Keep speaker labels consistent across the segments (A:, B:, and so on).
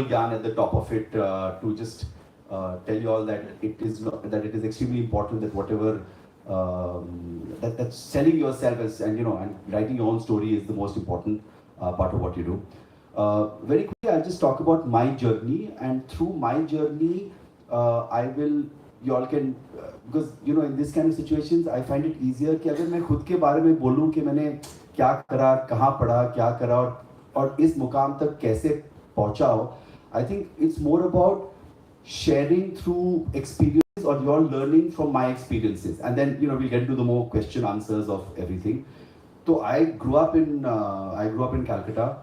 A: Gyan at the top of it to just tell you all that it is not, that it is extremely important that whatever that selling yourself as and and writing your own story is the most important part of what you do. Very quickly, I'll just talk about my journey, and through my journey, I will you all can because in this kind of situations I find it easier कि अगर मैं खुद के बारे में बोलूँ कि मैंने क्या करा, कहाँ पढ़ा, क्या करा और इस मुकाम तक कैसे पहुँचा हो. I think it's more about sharing through experience or you're learning from my experiences, and then we'll get into the more question answers of everything. So I grew up in Calcutta.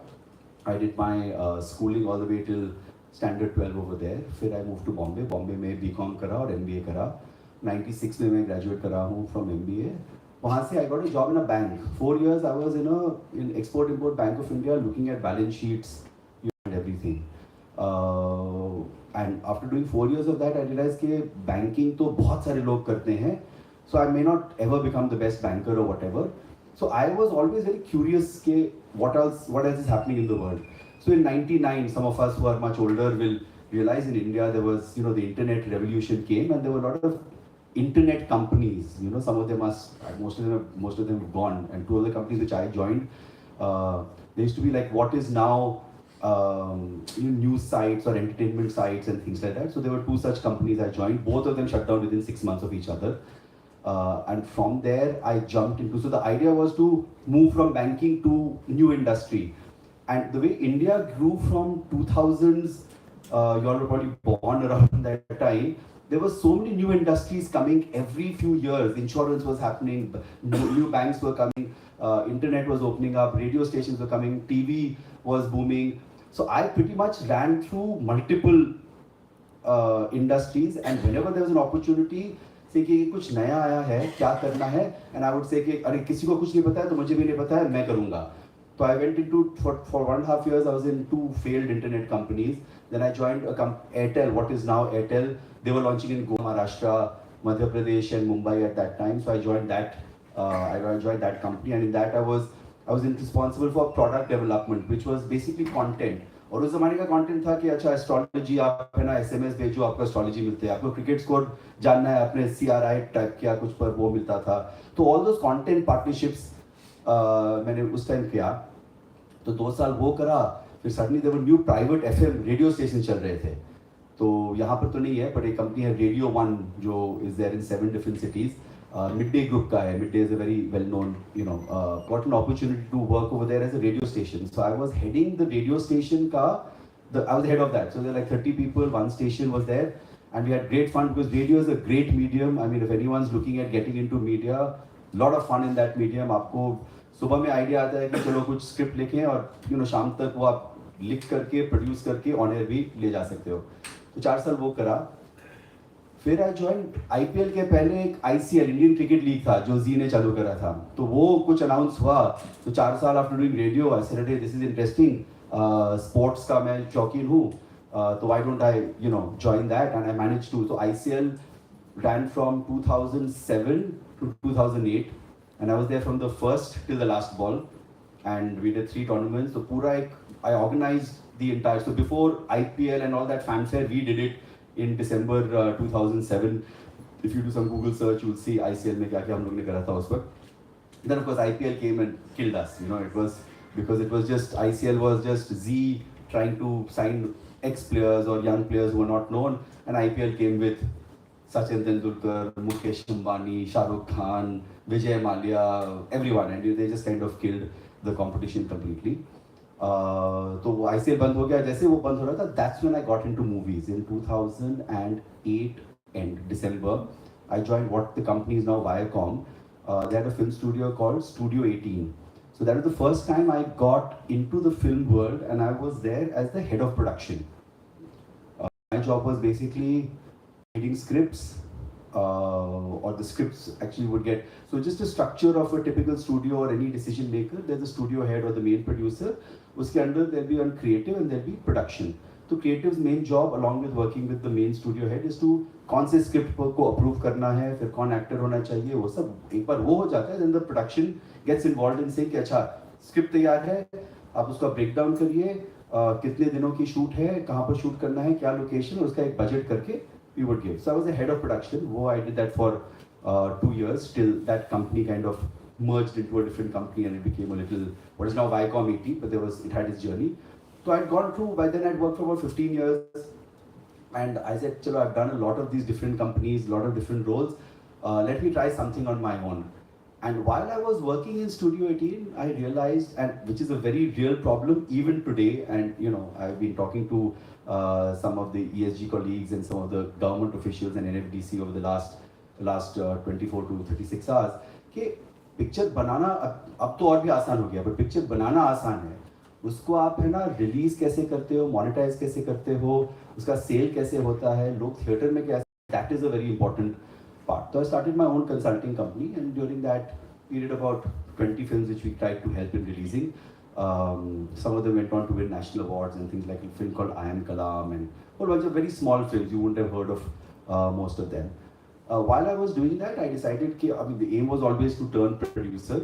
A: I did my schooling all the way till standard 12 over there. फिर I moved to Bombay. Bombay में BCom करा और MBA करा. 96 में मैं graduate करा हूँ from MBA. वहाँ से I got a job in a bank. 4 years I was in Export Import Bank of India looking at balance sheets and everything. And after doing 4 years of that, I realized कि banking तो बहुत सारे लोग करते हैं. So I may not ever become the best banker or whatever. So I was always very curious कि what else is happening in the world. So in '99, some of us who are much older will realize in India there was the internet revolution came, and there were a lot of internet companies. Some of them most of them have gone, and two of the companies which I joined, they used to be like what is now news sites or entertainment sites and things like that. So there were two such companies I joined. Both of them shut down within 6 months of each other. And from there I jumped into, so the idea was to move from banking to new industry. And the way India grew from 2000s, you all were probably born around that time, there were so many new industries coming every few years. Insurance was happening, new banks were coming, internet was opening up, radio stations were coming, TV was booming. So I pretty much ran through multiple industries, and whenever there was an opportunity, say कि कुछ नया आया है, क्या करना है, and I would say कि अरे किसी को कुछ नहीं पता है तो मुझे भी नहीं पता है, मैं करूँगा. So I went into, for 1.5 years, I was in 2 failed internet companies. Then I joined Airtel, what is now Airtel. They were launching in Goa, Maharashtra, Madhya Pradesh and Mumbai at that time. So I joined that. I joined that company, and in that I was responsible for product development, which was basically content. और उस ज़माने का content था कि अच्छा astrology आप है ना SMS भेजो आपको एस्ट्रोलॉजी मिलते हैं, आपको क्रिकेट स्कोर जानना है अपने CRI टाइप किया कुछ पर वो मिलता था. तो ऑल दोस कंटेंट पार्टनरशिप्स मैंने उस टाइम किया. तो 2 साल वो करा. फिर suddenly there were new private FM radio station चल रहे थे. तो यहाँ पर तो नहीं है, बट एक कंपनी है रेडियो 1 जो is there in 7 different cities. Midday group का है. Midday is a very well known got an opportunity to work over there as a radio station. So I was heading the radio station का, I was the head of that. So there were like 30 people, one station was there, and we had great fun because radio is a great medium. I mean, if anyone's looking at getting into media, lot of fun in that medium. आपको सुबह में idea आता है कि चलो कुछ script लिखें और शाम तक वो आप लिख करके प्रोड्यूस करके ऑन एयर भी ले जा सकते हो. तो 4 साल वो करा. फिर आई ज्वाइन IPL के पहले एक ICL इंडियन क्रिकेट लीग था जो जी ने चालू करा था. तो वो कुछ अनाउंस हुआ. तो 4 साल after doing radio I said this is interesting. Sports का मैं शौकीन हूँ, तो why don't I join that, and I manage to. तो ICL ran from 2007 to 2008, and I was there from the first till the last ball, and we did 3 tournaments. So pura I organized the entire, so before IPL and all that fanfare, we did it in December 2007. If you do some Google search, you'll see ICL में क्या क्या हम लोग ने करा था उस वक्त. Then of course IPL came and killed us. It was because it was just ICL was just Z trying to sign ex-players or young players who were not known, and IPL came with Sachin Tendulkar, Mukesh Ambani, Shahrukh Khan, Vijay Mallya, everyone, and they just kind of killed the competition completely. तो वो ICL बंद हो गया. जैसे वो बंद हो रहा था, that's when I got into movies in 2008 end December. I joined what the company is now Viacom. They had a film studio called Studio 18. So that was the first time I got into the film world, and I was there as the head of production. My job was basically reading scripts, or the scripts actually would get, so just a structure of a typical studio or any decision maker. There's a studio head or the main producer. Uske under there'll be one creative and there'll be production. So creative's main job along with working with the main studio head is to कौन से script को approve करना है, फिर कौन actor होना चाहिए, वो सब एक बार वो हो जाता है. Then the production gets involved इन से कि अच्छा स्क्रिप्ट तैयार है, आप उसका ब्रेक डाउन करिए, कितने दिनों की शूट है, कहाँ पर शूट करना है, क्या लोकेशन, उसका एक बजट करके we would give. So I was the head of production. I did that for 2 years till that company kind of merged into a different company and it became a little what is now Viacom ET, but it had its journey. So I'd gone through. By then I'd worked for about 15 years, and I said, "Chalo, I've done a lot of these different companies, a lot of different roles. Let me try something on my own." And while I was working in Studio 18, I realized, and which is a very real problem even today, and I've been talking to some of the ESG colleagues and some of the government officials and NFDC over the last 24 to 36 hours, कि picture बनाना अब तो और भी आसान हो गया, but picture बनाना आसान है, उसको आप है ना रिलीज कैसे करते हो, मोनेटाइज कैसे करते हो, उसका सेल कैसे होता है, लोग थिएटर में कैसे, that is a very important part. So I started my own consulting company, and during that we did about 20 films which we tried to help in releasing. Some of them went on to win national awards and things, like a film called I Am Kalam and a whole bunch of very small films. You wouldn't have heard of most of them. While I was doing that, I decided that the aim was always to turn producer.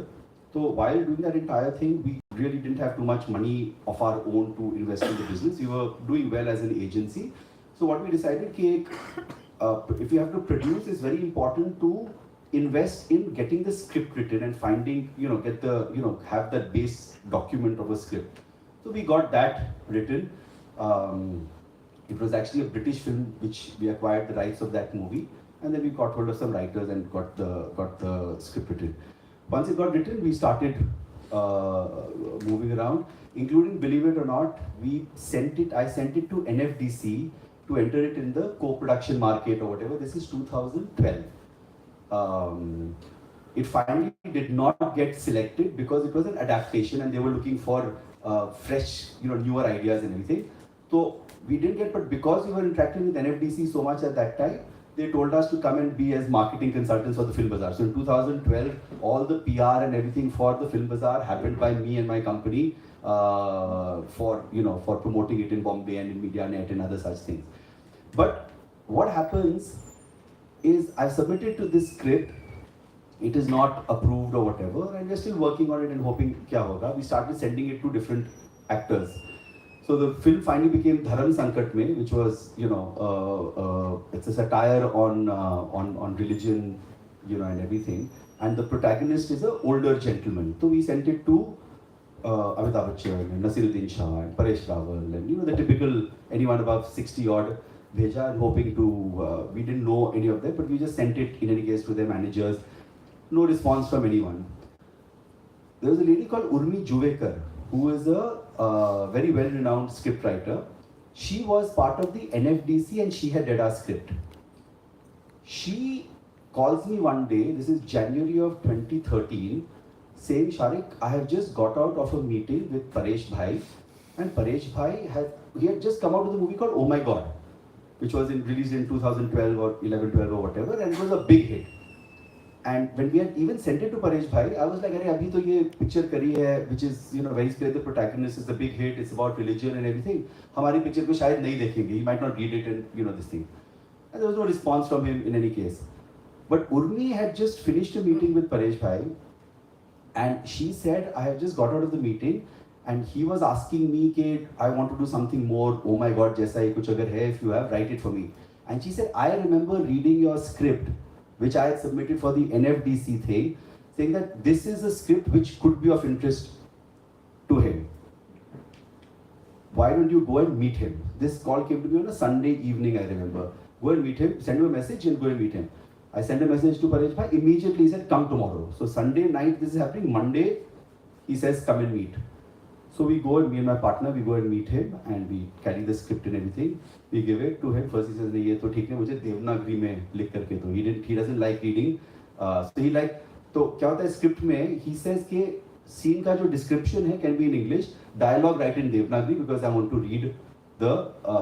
A: So while doing that entire thing, we really didn't have too much money of our own to invest in the business. We were doing well as an agency. So what we decided that if you have to produce, it's very important to invest in getting the script written and finding, have that base document of a script. So we got that written. It was actually a British film which we acquired the rights of that movie, and then we got hold of some writers and got the script written. Once it got written, we started moving around, including, believe it or not, I sent it to NFDC to enter it in the co-production market or whatever. This is 2012. It finally did not get selected because it was an adaptation and they were looking for fresh, newer ideas and everything. So we didn't get, but because we were interacting with NFDC so much at that time, they told us to come and be as marketing consultants for the Film Bazaar. So in 2012, all the PR and everything for the Film Bazaar happened by me and my company for promoting it in Bombay and in MediaNet and other such things. But what happens is I submitted to this script, it is not approved or whatever, and we're still working on it and hoping kya hoga. We started sending it to different actors. So the film finally became Dharam Sankat Mein, which was, it's a satire on religion, and everything. And the protagonist is an older gentleman. So we sent it to Amitabh Bachchan and Nasiruddin Shah and Paresh Rawal and the typical anyone above 60 odd. Bheja, and hoping to, we didn't know any of them, but we just sent it in any case to their managers. No response from anyone. There was a lady called Urmi Juvekar, who is a very well-renowned scriptwriter. She was part of the NFDC and she had read our script. She calls me one day, this is January of 2013, saying, "Shariq, I have just got out of a meeting with Paresh Bhai, and Paresh Bhai had just come out with a movie called Oh My God, which was released in 2012 or 11-12 or whatever, and it was a big hit. And when we had even sent it to Paresh Bhai, I was like, "Arey, abhi to ye picture kari hai, which is very clear. The protagonist is a big hit. It's about religion and everything. Hamari picture ko shayad nahi dekhenge. He might not read it and this thing." And there was no response from him in any case. But Urmi had just finished a meeting with Paresh Bhai, and she said, "I have just got out of the meeting." And he was asking me कि I want to do something more, oh my god, जैसा ही कुछ अगर है, if you have, write it for me. And she said, "I remember reading your script, which I had submitted for the NFDC thing, saying that this is a script which could be of interest to him. Why don't you go and meet him?" This call came to me on a Sunday evening, I remember. "Go and meet him, send him a message and go and meet him." I sent a message to Paresh Bhai, immediately he said, "Come tomorrow." So Sunday night this is happening, Monday he says, "Come and meet." So we go, and me and my partner, we go and meet him, and we carry the script and everything. We give it to him. First he says, "नहीं ये तो ठीक है, मुझे देवनागरी में लिख करके दो." He doesn't like reading. So he तो क्या होता है स्क्रिप्ट में, he says कि सीन का जो डिस्क्रिप्शन है can be in English, dialogue write in Devanagari because I want to read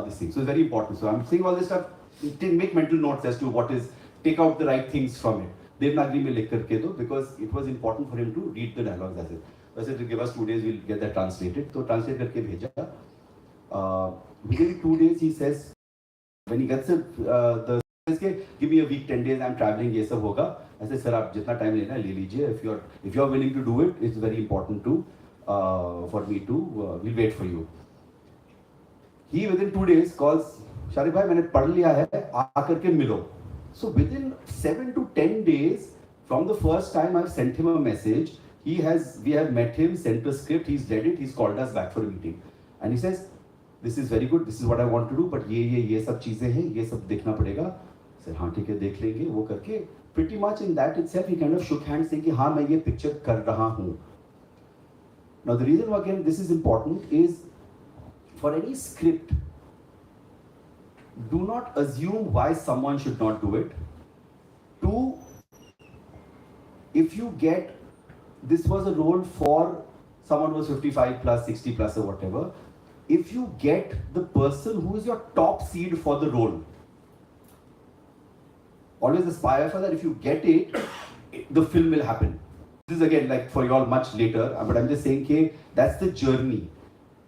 A: this thing. So it's very important. So I'm saying all this stuff. Make mental notes as to what is, take out the right things from it. Devanagari में लिख करके दो because it was important for him to read the dialogues as it. वैसे to give us 2 days, we'll get that translated. तो translate करके भेजा. Within 2 days, he says, when he gets it, give me a week, 10 days, I'm traveling, ये सब होगा. I said, "Sir, आप जितना time लेना है ले लीजिए. If you're willing to do it, it's very important to for me to we'll wait for you." He within 2 days calls, Shariq bhai, मैंने पढ़ लिया है, आकर के मिलो. So within 7 to 10 days from the first time I've sent him a message, we have met him, sent the script, he's read it, he's called us back for a meeting, and he says, this is very good, this is what I want to do, but ये सब चीजें हैं, ये सब देखना पड़ेगा. Sir हाँ ठीक है, देख लेंगे. वो करके pretty much in that itself he kind of shook hands saying कि हाँ मैं ये picture कर रहा हूँ. Now the reason why again this is important is, for any script, do not assume why someone should not do it. Two, if you get, this was a role for someone who was 55 plus, 60 plus or whatever, if you get the person who is your top seed for the role, always aspire for that. If you get it, the film will happen. This is again like for you all much later, but I'm just saying कि that's the journey.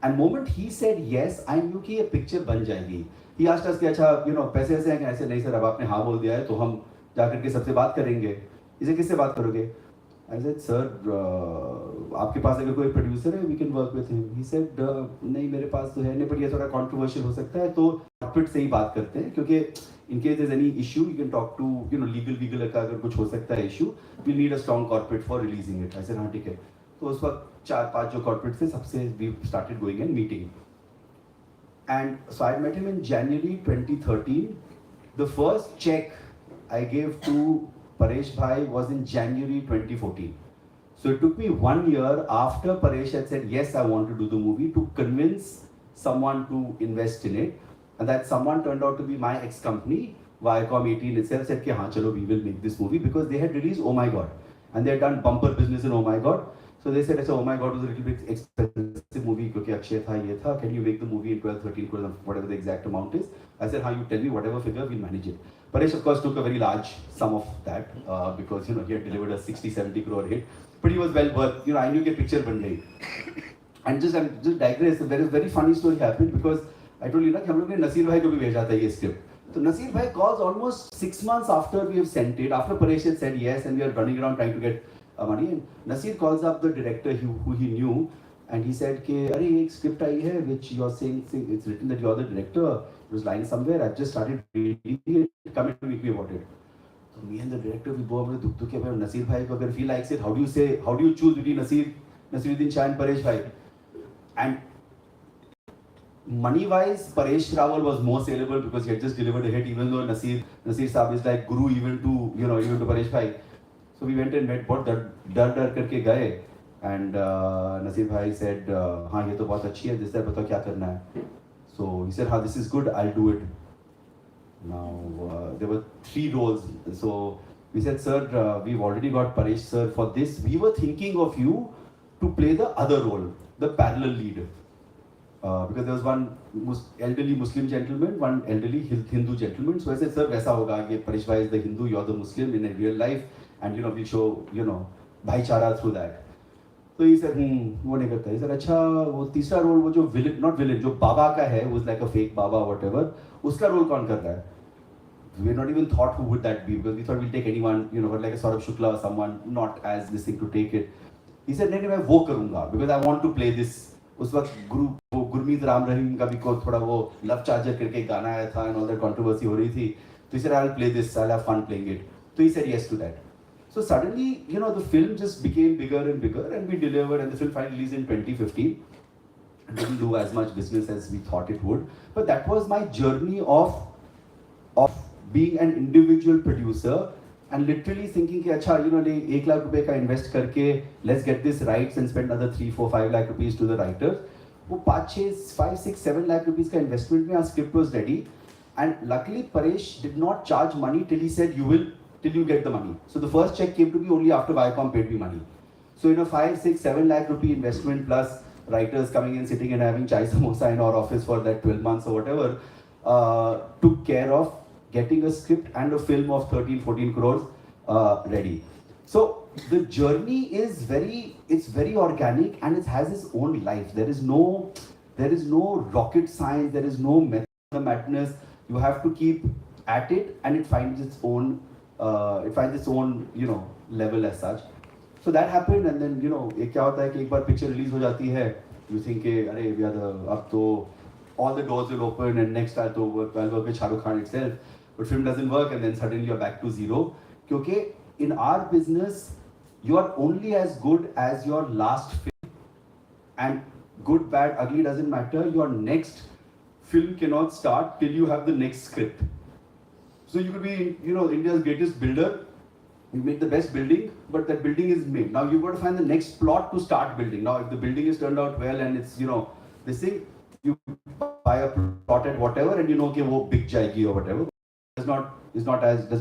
A: And moment he said yes, I knew कि ये picture बन जाएगी. He asked us कि अच्छा, पैसे ऐसे हैं कि ऐसे नहीं सर, अब आपने हाँ बोल दिया है तो हम जाकर के सबसे बात करेंगे. इसे किससे बात करोगे? I said sir, आपके पास अगर कोई producer है, we can work with him. He said नहीं मेरे पास तो है नहीं, but ये थोड़ा controversial हो सकता है, तो corporate से ही बात करते हैं, क्योंकि in case there's any issue, you can talk to legal का अगर कुछ हो सकता है issue, we need a strong corporate for releasing it. I said हाँ ठीक है. तो उस वक्त 4-5 जो corporate थे सबसे we started going and meeting. And so I met him in January 2013. The first check I gave to Paresh Bhai was in January 2014. So it took me 1 year after Paresh had said, yes, I want to do the movie, to convince someone to invest in it. And that someone turned out to be my ex-company, Viacom 18 itself, said, "Ki, haan, chalo, we will make this movie," because they had released Oh My God. And they had done bumper business in Oh My God. So they said, "Oh My God was a little bit expensive movie, because Akshay tha, ye tha. Can you make the movie in 12, 13 crores, whatever the exact amount is?" I said, "Haan, you tell me whatever figure, we'll manage it." Paresh, of course, took a very large sum of that, because he had delivered a 60, 70 crore hit. But he was well worth, I knew the picture ban gayi. And just digress, there is a very funny story happened, because I told you, हम लोग ने नसीर भाई को भी भेजा था ये script. So Nasir bhai calls almost 6 months after we have sent it, after Paresh had said yes, and we are running around trying to get money. And Nasir calls up the director who he knew, and he said, "Ke, अरे एक script आई है, which you are saying it's written that you are the director. It was lying somewhere. I've just started reading it. Come and meet me about it." So me and the director, we both दुख दुख के भाई Nasir bhai को अगर he likes it, how do you choose between Nasiruddin Shah and Paresh bhai? And money-wise, Paresh Rawal was more saleable because he had just delivered a hit, even though Nasir Saab is like guru even to Paresh bhai. So we went and met, बहुत डर करके गए, and Nasir bhai said, हाँ ये तो बहुत अच्छी है, जिससे बताओ क्या करना है. So he said, हाँ this is good, I'll do it. Now there were 3 roles. So we said, sir, we've already got Paresh sir for this. We were thinking of you to play the other role, the parallel lead. Because there was one elderly Muslim gentleman, one elderly Hindu gentleman. So I said, sir, वैसा होगा कि Paresh bhai is the Hindu, you're the Muslim in a real life, and we'll show भाईचारा through that. So he said, वो नहीं करता. He said, अच्छा वो तीसरा रोल, वो जो villain, not villain, जो बाबा का है, who's like a fake Baba, whatever, उसका रोल कौन कर रहा है? We're not even thought who would that be, because we thought we'll take anyone, like a sort of Shukla or someone not as this thing to take it. He said, नहीं मैं वो करूँगा, because I want to play this. उस वक्त गुरमीत राम रहीम का भी थोड़ा वो लव चार्जर करके गाना आया था, and all that controversy हो रही थी. तो he said, I'll play this, I'll have fun playing it. So he said yes to that. So suddenly, the film just became bigger and bigger, and we delivered, and the film finally released in 2015. It didn't do as much business as we thought it would, but that was my journey of being an individual producer and literally thinking कि अच्छा, 1 lakh रुपए का invest करके let's get this rights and spend another 3, 4, 5 lakh rupees to the writers. वो 5, 6, 7 lakh rupees का investment में our script was ready, and luckily Paresh did not charge money till he said till you get the money. So the first check came to me only after Viacom paid me money. So 5, 6, 7 lakh rupee investment plus writers coming in, sitting and having chai samosa in our office for that 12 months or whatever, took care of getting a script and a film of 13, 14 crores ready. So the journey is very organic, and it has its own life. There is no rocket science, there is no method of madness. You have to keep at it, and it finds its own level as such. So that happened, and then एक क्या होता है कि एक बार picture release हो जाती है, you think अरे अब तो all the doors will open and next I'll work with Shariq Khan itself. But film doesn't work and then suddenly you're back to zero. Because in our business, you are only as good as your last film. And good, bad, ugly doesn't matter. Your next film cannot start till you have the next script. So you could be, India's greatest builder. You make the best building, but that building is made. Now you've got to find the next plot to start building. Now if the building is turned out well and it's, this thing, you buy a plot at whatever and okay, wo big jayegi or whatever. Does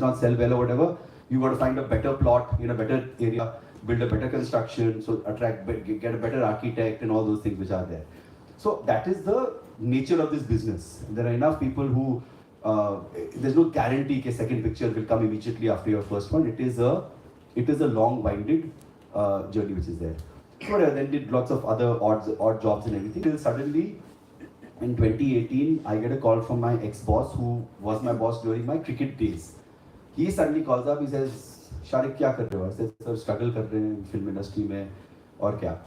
A: not sell well or whatever. You got to find a better plot in a better area, build a better construction, so get a better architect and all those things which are there. So that is the nature of this business. There are enough people who there's no guarantee that second picture will come immediately after your first one. It is a long-winded journey which is there. So then did lots of other odd jobs and everything. Till suddenly, in 2018, I get a call from my ex-boss, who was my boss during my cricket days. He suddenly calls up. He says, "Shariq, क्या कर रहे हो?" I said, "Sir, struggle कर रहे हैं film industry में और क्या?"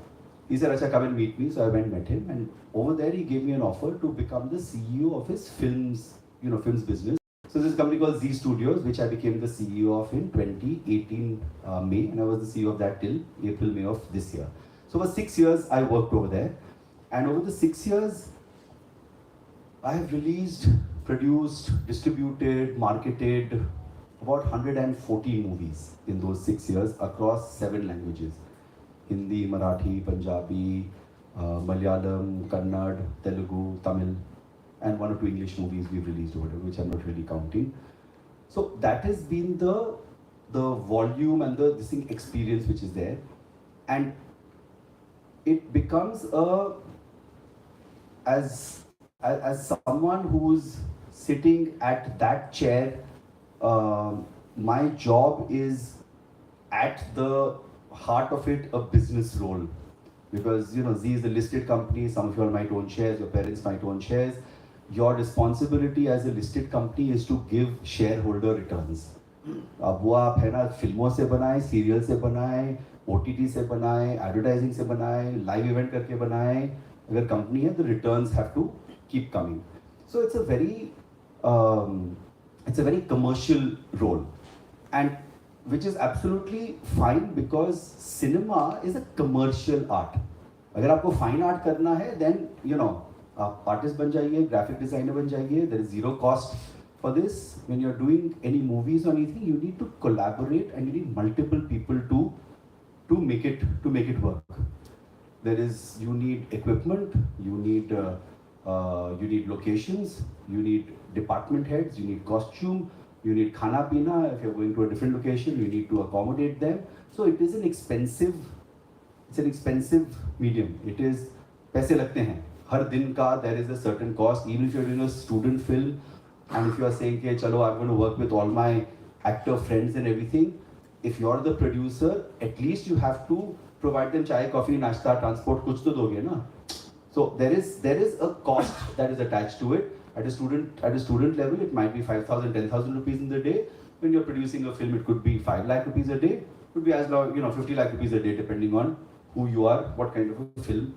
A: He said, "Acha, come and meet me." So I went and met him, and over there he gave me an offer to become the CEO of his films business. So this company called Z Studios, which I became the CEO of in 2018 May, and I was the CEO of that till April, May of this year. So for 6 years I worked over there, and over the 6 years I have released, produced, distributed, marketed about 140 movies in those 6 years across 7 languages: Hindi, Marathi, Punjabi, Malayalam, Kannada, Telugu, Tamil, and 1 or 2 English movies we've released over there, which I'm not really counting. So that has been the volume and the experience which is there, and it becomes as someone who's sitting at that chair, my job is at the heart of it a business role, because Z is a listed company. Some of you all might own shares, your parents might own shares. Your responsibility as a listed company is to give shareholder returns. अब वो आप है ना फिल्मों से बनाए, serial से बनाए, OTT से बनाए, एडवर्टाइजिंग से बनाए, लाइव इवेंट करके बनाए, अगर कंपनी है the returns have to keep coming. So it's a very commercial role, and which is absolutely fine because cinema is a commercial art. अगर आपको fine art करना है, then आप आर्टिस्ट बन जाइए, ग्राफिक डिजाइनर बन जाइए. There is zero cost for this. When you're doing any movies or anything, you need to collaborate and you need multiple people to make it work. You need equipment, you need locations, you need department heads, you need costume, you need khana pina. If you're going to a different location, you need to accommodate them. So it is an expensive medium. It is पैसे लगते हैं हर दिन का. There is a certain cost. Even if you're doing a student film, and if you are saying कि चलो I'm going to work with all my actor friends and everything, if you're the producer, at least you have to provide them chai, coffee, nashta, transport, कुछ तो दोगे ना. So there is a cost that is attached to it. At a student level, it might be 5,000, 10,000 rupees in the day. When you're producing a film, it could be 5 lakh rupees a day. It could be as low, 50 lakh rupees a day, depending on who you are, what kind of a film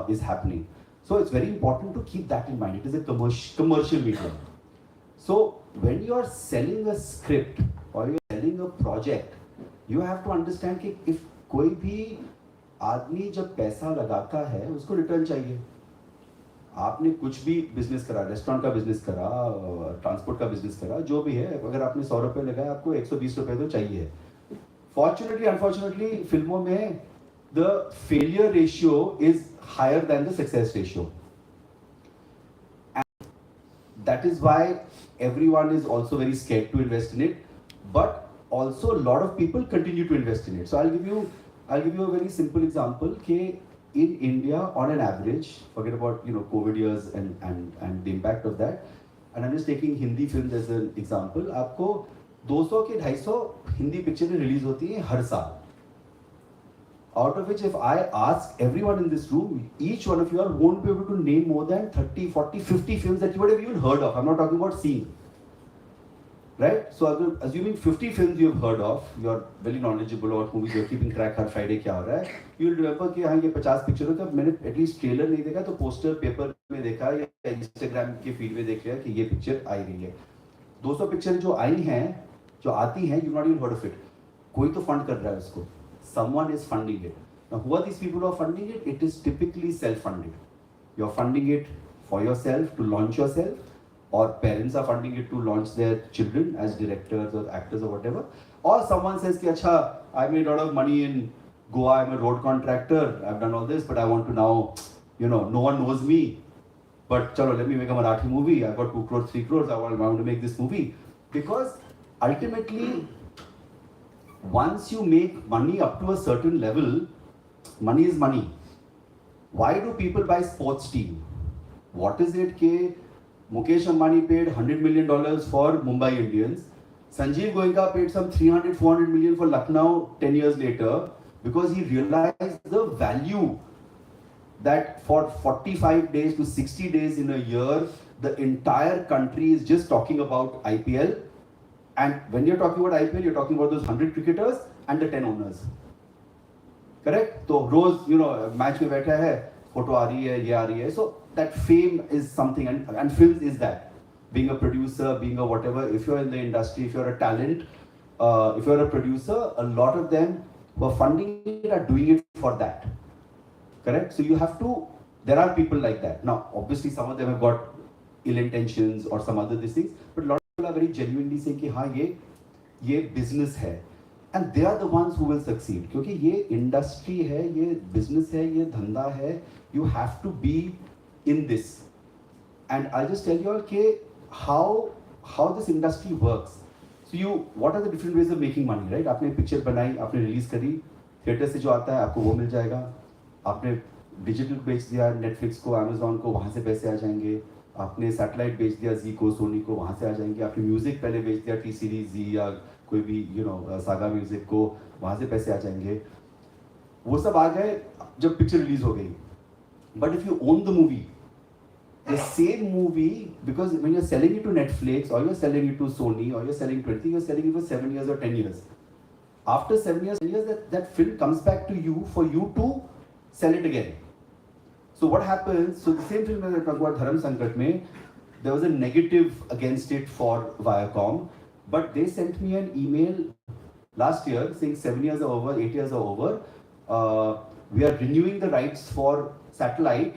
A: is happening. So it's very important to keep that in mind. It is a commercial medium. So when you are selling a script or you are selling a project, you have to understand कि if कोई भी आदमी जब पैसा लगाता है, उसको return चाहिए. आपने कुछ भी बिजनेस करा, रेस्टोरेंट का बिजनेस करा, ट्रांसपोर्ट का बिजनेस करा, जो भी है, अगर आपने 100 रुपये लगाए, आपको 120 रुपये तो चाहिए. Fortunately, unfortunately, फिल्मों में the failure ratio is higher than the success ratio, and that is why everyone is also very scared to invest in it, but also a lot of people continue to invest in it. So I'll give you a very simple example. In India, on an average, forget about COVID years and the impact of that, and I'm just taking Hindi films as an example. आपको 200 के 250 हिंदी पिक्चरें release होती हैं हर साल. Out of which, if I ask everyone in this room, each one of you all won't be able to name more than 30, 40, 50 films that you would have even heard of. I'm not talking about seeing. right? So assuming 50 films you've heard of, you're very knowledgeable about movies, you're keeping track her Friday क्या हो रहा है, you'll remember कि हाँ ये 50 पिक्चरों का मैंने एटलीस्ट ट्रेलर नहीं देखा तो पोस्टर पेपर में देखा या इंस्टाग्राम के फीड में देख लिया कि ये पिक्चर आई रही है. 200 पिक्चर जो आई हैं, जो आती हैं, you not even heard of it. कोई तो फंड कर रहा है उसको. Someone is funding it. Now who are these people who are funding it? It is typically self-funded. You're funding it for yourself to launch yourself, or parents are funding it to launch their children as directors or actors or whatever, or someone says ki acha I made a lot of money in Goa, I'm a road contractor, I've done all this, but I want to now, no one knows me, but chalo let me make a Marathi movie, I've got 2 crores 3 crores, I want to make this movie. Because ultimately once you make money up to a certain level, money is money. Why do people buy sports team? What is it ke Mukesh Ambani paid $100 million for Mumbai Indians. Sanjeev Goenka paid some 300-400 million for Lucknow 10 years later because he realized the value that for 45 days to 60 days in a year, the entire country is just talking about IPL. And when you're talking about IPL, you're talking about those 100 cricketers and the 10 owners. Correct? So, rose, match में बैठा है, photo आ रही है, ये आ रही है. So, that fame is something, and films is that. Being a producer, being a whatever, if you're in the industry, if you're a talent, if you're a producer, a lot of them who are funding it are doing it for that. Correct? So you have to, there are people like that. Now, obviously some of them have got ill intentions or some other these things, but a lot of people are very genuinely saying कि हाँ ये business है. And they are the ones who will succeed. क्योंकि ये industry है, ये business है, ये धंधा है. You have to be in this. And I'll just tell you all कि how this industry works. So what are the different ways of making money, right? आपने picture बनाई, आपने release करी, theater से जो आता है आपको वो मिल जाएगा. आपने digital बेच दिया Netflix को, Amazon को, वहाँ से पैसे आ जाएंगे. आपने satellite बेच दिया Z को, Sony को, वहाँ से आ जाएंगे. आपने music पहले बेच दिया T series Z या कोई भी Saga Music को, वहाँ से पैसे आ जाएंगे. वो सब आ गए जब picture release हो गई. But if you own the movie, the same movie, because when you're selling it to Netflix or you're selling it to Sony or you're selling 20, you're selling it for 7 years or 10 years. After 7 years, 10 years, that film comes back to you for you to sell it again. So what happens, so the same film that I talked about, Dharam Sankat mein, there was a negative against it for Viacom, but they sent me an email last year saying 7 years are over, 8 years are over, we are renewing the rights for satellite,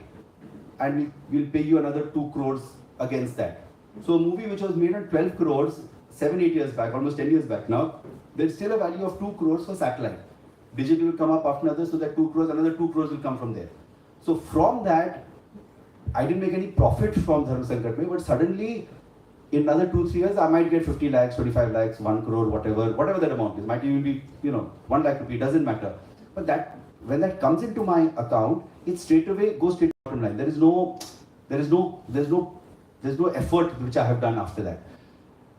A: and we'll pay you another 2 crores against that. So a movie which was made at 12 crores 7-8 years back, almost 10 years back now, there's still a value of 2 crores for satellite. Digital will come up after another, so that 2 crores, another 2 crores will come from there. So from that, I didn't make any profit from Dharam Sankat mein, but suddenly in another 2-3 years, I might get 50 lakhs, 25 lakhs, 1 crore, whatever that amount is. Might even be, 1 lakh rupee, doesn't matter. But that, when that comes into my account, it straight away goes straight to the bottom line. There's no effort which I have done after that.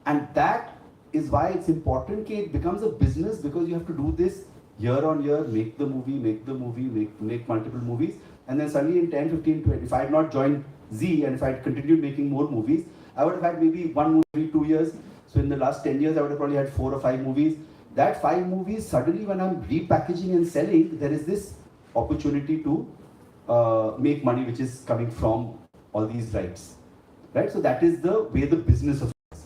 A: And that is why it's important that it becomes a business, because you have to do this year on year, make the movie, make multiple movies. And then suddenly in 10, 15, 20, if I had not joined Z and if I had continued making more movies, I would have had maybe 1 movie every 2 years. So in the last 10 years, I would have probably had 4 or 5 movies. That 5 movies, suddenly when I'm repackaging and selling, there is this opportunity to make money which is coming from all these rights. Right? So that is the way the business of it is.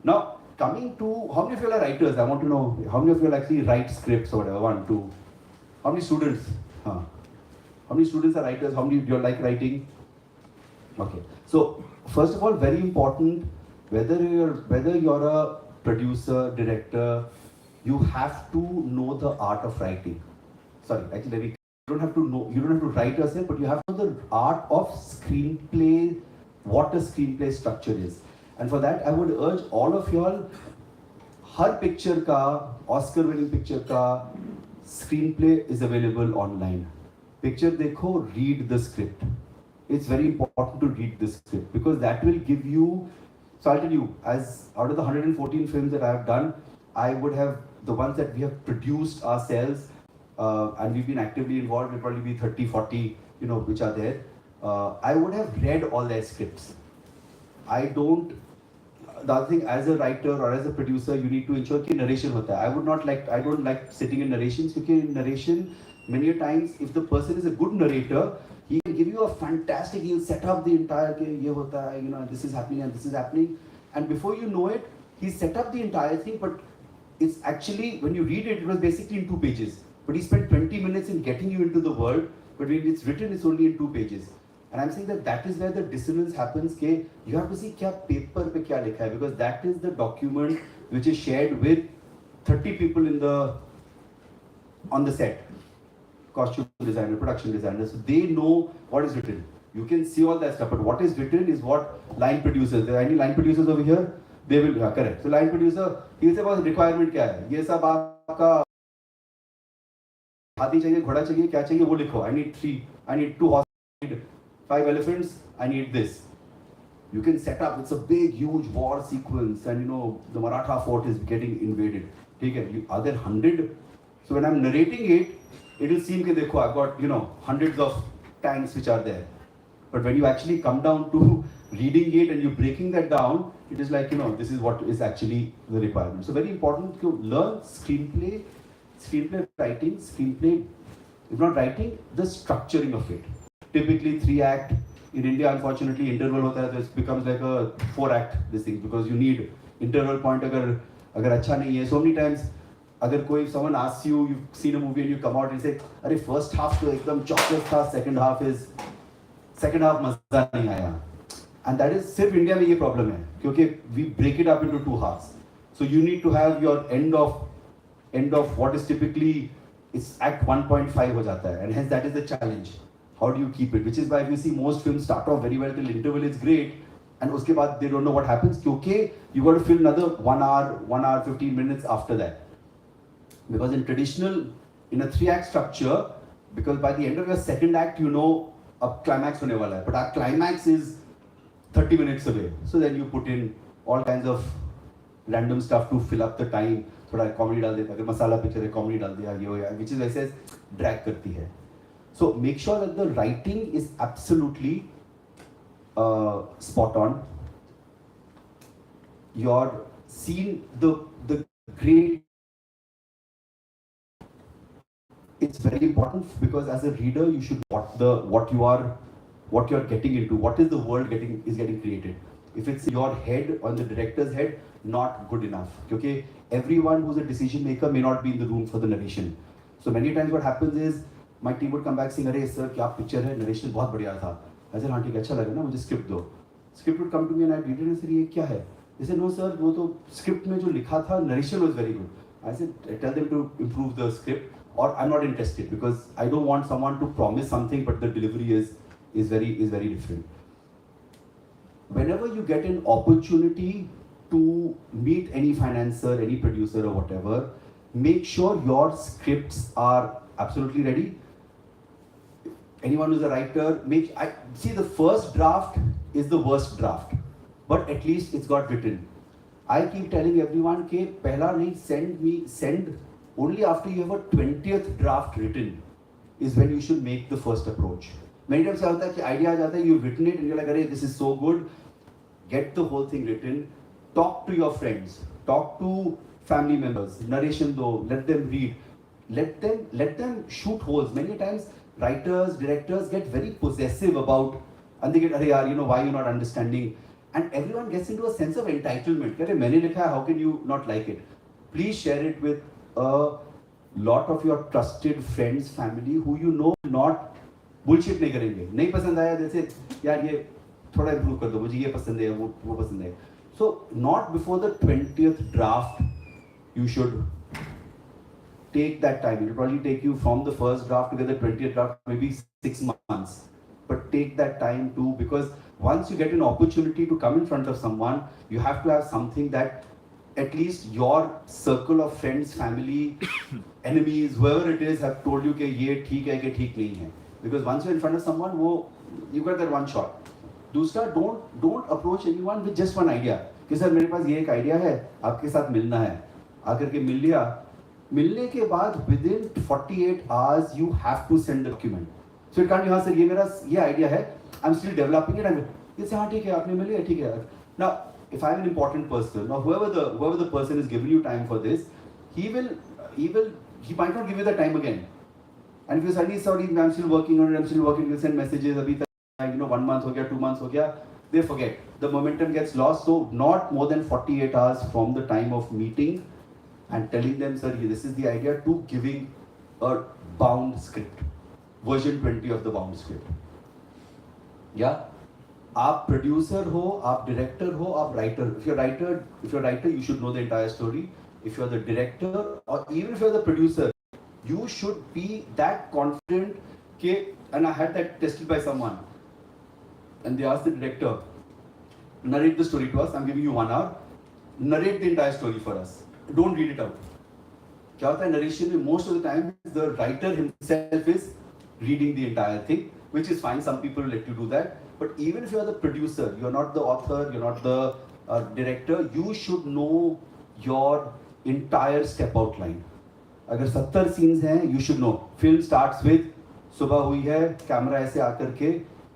A: Now, coming to, how many of you are writers? I want to know, how many of you actually write scripts or whatever? 1, 2. How many students? How many students are writers? How many do you like writing? Okay. So, first of all, very important, whether you're a producer, director, you have to know the art of writing. Sorry, actually, you don't have to write yourself, but you have to know the art of screenplay, what a screenplay structure is. And for that, I would urge all of y'all, har picture ka, Oscar winning picture ka, screenplay is available online. Picture dekho, read the script. It's very important to read the script, because that will give you, so I'll tell you, as out of the 114 films that I have done, I would have, the ones that we have produced ourselves, and we've been actively involved, will probably be 30, 40, which are there. I would have read all their scripts. I don't, the other thing, as a writer or as a producer, you need to ensure कि narration होता है. I don't like sitting in narrations क्योंकि in narration many a times if the person is a good narrator, he can give you a fantastic, he'll set up the entire कि ये होता है, you know, this is happening and this is happening, and before you know it, he set up the entire thing, but it's actually, when you read it, it was basically in 2 pages. But he spent 20 minutes in getting you into the world, but when it's written, it's only in 2 pages. And I'm saying that is where the dissonance happens, कि you have to see क्या paper पे क्या लिखा है, because that is the document which is shared with 30 people on the set. Costume designer, production designer, so they know what is written. You can see all that stuff, but what is written is what line producers, there are any line producers over here? They will, yeah, correct. So line producer, he'll say about requirement क्या है, ये सब आपका हाथी चाहिए, घोड़ा चाहिए, क्या चाहिए वो लिखो. I need 3, I need 2 horses, I need 5 elephants, I need this. You can set up, it's a big huge war sequence, and you know the Maratha fort is getting invaded. Okay, are there 100? So when I'm narrating it, it will seem that I've got, you know, hundreds of tanks which are there. But when you actually come down to reading it and you're breaking that down, it is like, you know, this is what is actually the requirement. So very important to learn screenplay writing, if not writing, the structuring of it. Typically 3-act. In India, unfortunately, interval hota hai, so it becomes like a 4-act this thing, because you need interval point agar acha nahi hai. So many times, if someone asks you, you've seen a movie and you come out and say, "Arey, first half to ekdam chocolate tha, second half maza nahi aaya." And that is sirf India mein ye problem hai, because we break it up into 2 halves. So you need to have your end of what is typically, it's act 1.5 ho jata hai, and hence that is the challenge. How do you keep it? Which is why we see most films start off very well till interval is great, and uske baad they don't know what happens, because you got to fill another 1 hour, 15 minutes after that. Because in a 3-act structure, because by the end of your second act, you know a climax hone wala hai, but our climax is 30 minutes away. So then you put in all kinds of random stuff to fill up the time. थोड़ा comedy डाल देता है, अगर मसाला picture है comedy डाल दिया, ये हो या, which is वैसे drag करती है. So make sure that the writing is absolutely spot on. Your scene, the great, it's very important, because as a reader you should what you're getting into, what is the world is getting created. If it's your head, on the director's head, not good enough, because everyone who's a decision maker may not be in the room for the narration. So many times what happens is my team would come back saying, "Arey sir, क्या picture है, narration बहुत बढ़िया था." I said, "हाँ ठीक है, अच्छा लगा ना, मुझे script दो." Script would come to me and I'd read it and say, "ये क्या है?" They said, "No sir, वो तो script में जो लिखा था, narration was very good." I said, "Tell them to improve the script, or I'm not interested, because I don't want someone to promise something but the delivery is very different." Whenever you get an opportunity to meet any financer, any producer or whatever, make sure your scripts are absolutely ready. Anyone who's a writer, see the first draft is the worst draft, but at least it's got written. I keep telling everyone कि पहला नहीं, send only after you have a 20th draft written is when you should make the first approach. Many times क्या होता है कि idea आ जाता है, you've written it and you're like, "अरे this is so good." Get the whole thing written. Talk to your friends. Talk to family members. Narration though, let them read. Let them shoot holes. Many times writers, directors get very possessive about, and they get, "Arey yaar, you know, why you're not understanding?" And everyone gets into a sense of entitlement. "Arey maine likha hai, how can you not like it?" Please share it with a lot of your trusted friends, family, who you know not bullshit नहीं करेंगे. नहीं पसंद आया, जैसे यार ये थोड़ा improve कर दो, मुझे ये पसंद है, वो पसंद है. So not before the 20th draft you should take that time. It will probably take you from the first draft to get the 20th draft maybe 6 months. But take that time too, because once you get an opportunity to come in front of someone, you have to have something that at least your circle of friends, family, enemies, whoever it is, have told you कि ये ठीक है कि ठीक नहीं है. Because once you're in front of someone, you got that one shot. दूसरा, don't approach anyone with just one idea. कि सर मेरे पास ये एक idea है, आपके साथ मिलना है. आकर के मिल लिया. मिलने के बाद within 48 hours you have to send the document. So it can't be, हाँ सर ये मेरा ये idea है, I'm still developing it. ये से हाँ ठीक है, आपने मिल लिया, ठीक है. Now if I'm an important person, or whoever the person is giving you time for this, he might not give you the time again. And if you suddenly sorry, I'm still working on it, I'm still working, you'll send messages, abhi tak, 1 month ho gaya, 2 months ho gaya, they forget. The momentum gets lost. So not more than 48 hours from the time of meeting and telling them, sir, this is the idea, to giving a bound script, version 20 of the bound script. Yeah, आप producer हो, आप director हो, आप writer. If you're writer, you should know the entire story. If you're the director, or even if you're the producer, you should be that confident. And I had that tested by someone, and they asked the director, narrate the story to us. I'm giving you 1 hour. Narrate the entire story for us. Don't read it out. क्या होता है narration में most of the time the writer himself is reading the entire thing, which is fine. Some people let you do that. But even if you are the producer, you are not the author, you are not the director, you should know your entire step outline. अगर 70 scenes हैं, you should know. Film starts with सुबह हुई है, camera ऐसे आकर के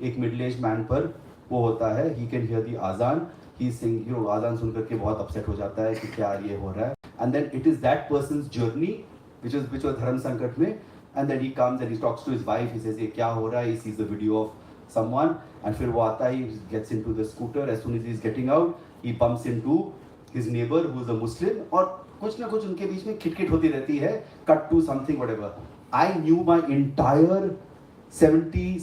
A: एक middle aged man पर वो होता है, he can hear the azan, he sing, azan सुन करके बहुत upset हो जाता है कि क्या ये हो रहा है. And then it is that person's journey, which was धर्म संकट में, and then he comes and he talks to his wife, he says ये क्या हो रहा है, he sees the video of someone, and फिर वो आता है, he gets into the scooter, as soon as he is getting out, he bumps into his neighbor who is a Muslim, और कुछ ना कुछ उनके बीच में खिटखिट होती रहती है, cut to something whatever. I knew my entire 70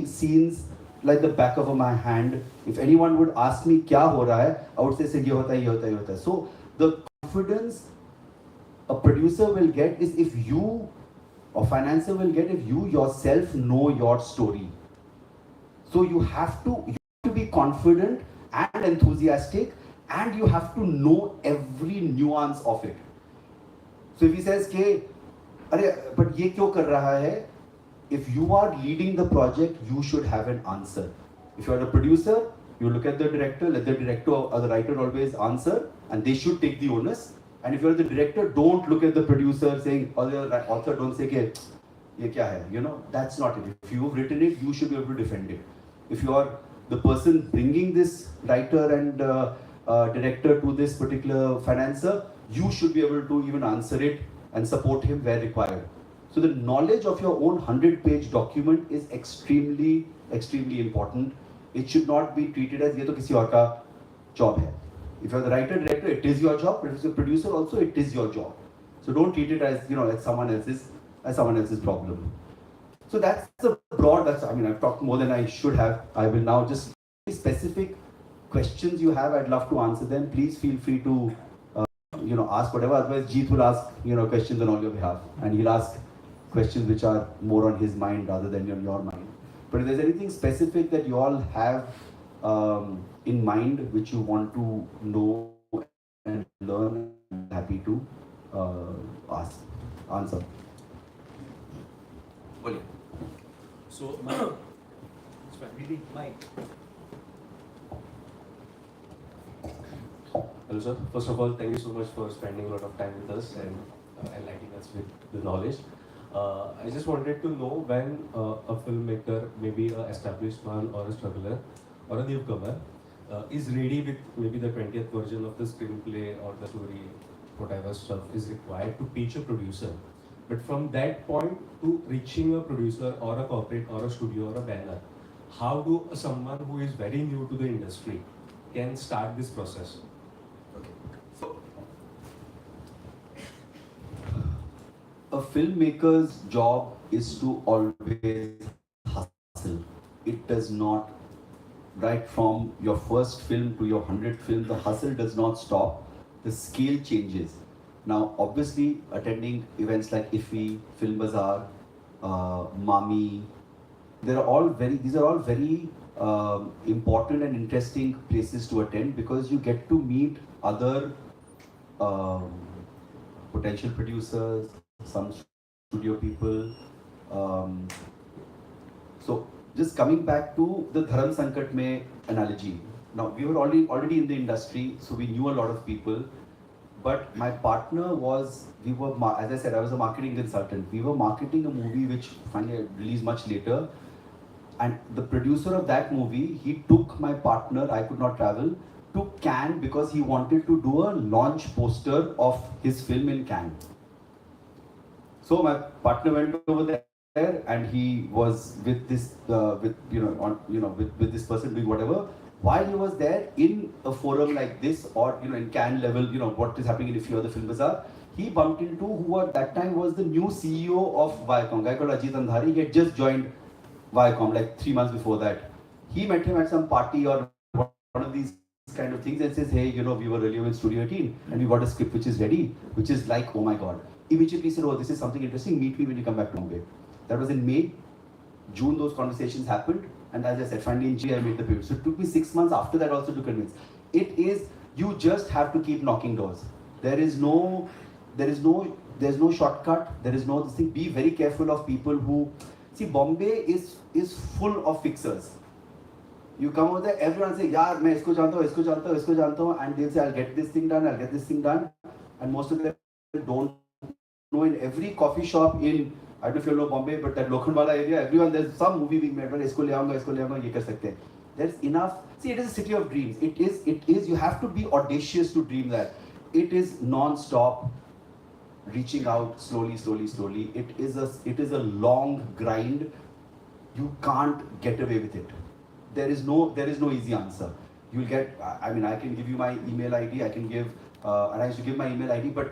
A: scenes like the back of my hand. If anyone would ask me क्या हो रहा है, I would say ये होता है, ये होता है, ये होता है. So the confidence a producer will get is if you, or financer will get if you yourself know your story. So you have to be confident and enthusiastic, and you have to know every nuance of it. So if he says ke अरे but ये क्यों कर रहा है, if you are leading the project, you should have an answer. If you are a producer, you look at the director, let the director or the writer always answer, and they should take the onus. And if you are the director, don't look at the producer saying, or the author, don't say ke ye kya hai, that's not it. If you've written it, you should be able to defend it. If you are the person bringing this writer and director to this particular financer, you should be able to even answer it and support him where required. So the knowledge of your own 100-page document is extremely, extremely important. It should not be treated as ये तो किसी और का job है. If you're the writer, director, it is your job. But if you're a producer also, it is your job. So don't treat it as as someone else's problem. So that's the broad. I've talked more than I should have. I will now just specific questions you have. I'd love to answer them. Please feel free to ask whatever. Otherwise, Jeet will ask questions on all your behalf, and he'll ask questions which are more on his mind rather than on your mind. But if there's anything specific that you all have in mind which you want to know and learn, I'm happy to answer.
B: So, really, Mike.
C: Hello sir, first of all thank you so much for spending a lot of time with us and enlightening us with the knowledge. I just wanted to know when a filmmaker, maybe an established one or a struggler or a newcomer, is ready with maybe the 20th version of the screenplay or the story, whatever stuff is required to pitch a producer. But from that point to reaching a producer or a corporate or a studio or a banner, how do someone who is very new to the industry can start this process?
A: Okay. So, a filmmaker's job is to always hustle. It does not, right from your first film to your 100th film, the hustle does not stop. The scale changes. Now, obviously, attending events like IFFI, Film Bazaar, Mami, these are all very important and interesting places to attend because you get to meet other potential producers, some studio people. So, just coming back to the Dharam Sankat mein analogy. Now, we were already in the industry, so we knew a lot of people. But my partner as I said, I was a marketing consultant. We were marketing a movie which finally released much later. And the producer of that movie, he took my partner, I could not travel, to Cannes because he wanted to do a launch poster of his film in Cannes. So my partner went over there, and he was with this, with this person doing whatever. While he was there in a forum like this, or in Cannes level, what is happening in a few other film bazaar, he bumped into who at that time was the new CEO of Viacom, guy called Ajit Andhari. He had just joined Viacom like 3 months before that. He met him at some party or one of these kind of things and says, hey, we were earlier with Studio 18 and we got a script which is ready, which is like, oh my God. Immediately said, oh, this is something interesting, meet me when you come back to Bombay. That was in May. June, those conversations happened. And as I said, finally in June, I made the payment. So it took me 6 months after that also to convince. It is, you just have to keep knocking doors. There's no shortcut. There is no this thing. Be very careful of people who, see, Bombay is full of fixers. You come over there, everyone say, yaar, main isko janta hu, and they'll say, I'll get this thing done, and most of them don't know. In every coffee shop in, I don't know if you know Bombay, but that Lokhandwala area, everyone, there's some movie being made, but isko le aunga, ye kar sakte hain. There's enough. See, it is a city of dreams. It is, you have to be audacious to dream that. It is non-stop, reaching out slowly. It is a long grind. You can't get away with it. There is no easy answer. You'll get, I can give you my email ID, I can give, and I used to give my email ID, but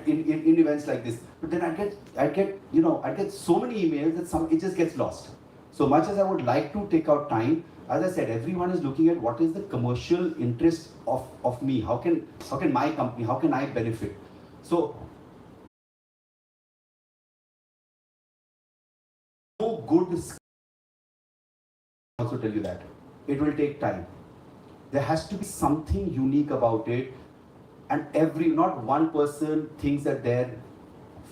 A: in events like this, but then I'd get so many emails that it just gets lost. So much as I would like to take out time, as I said, everyone is looking at what is the commercial interest of me. How can my company, how can I benefit? So no good. Also tell you that it will take time. There has to be something unique about it, and not one person thinks that their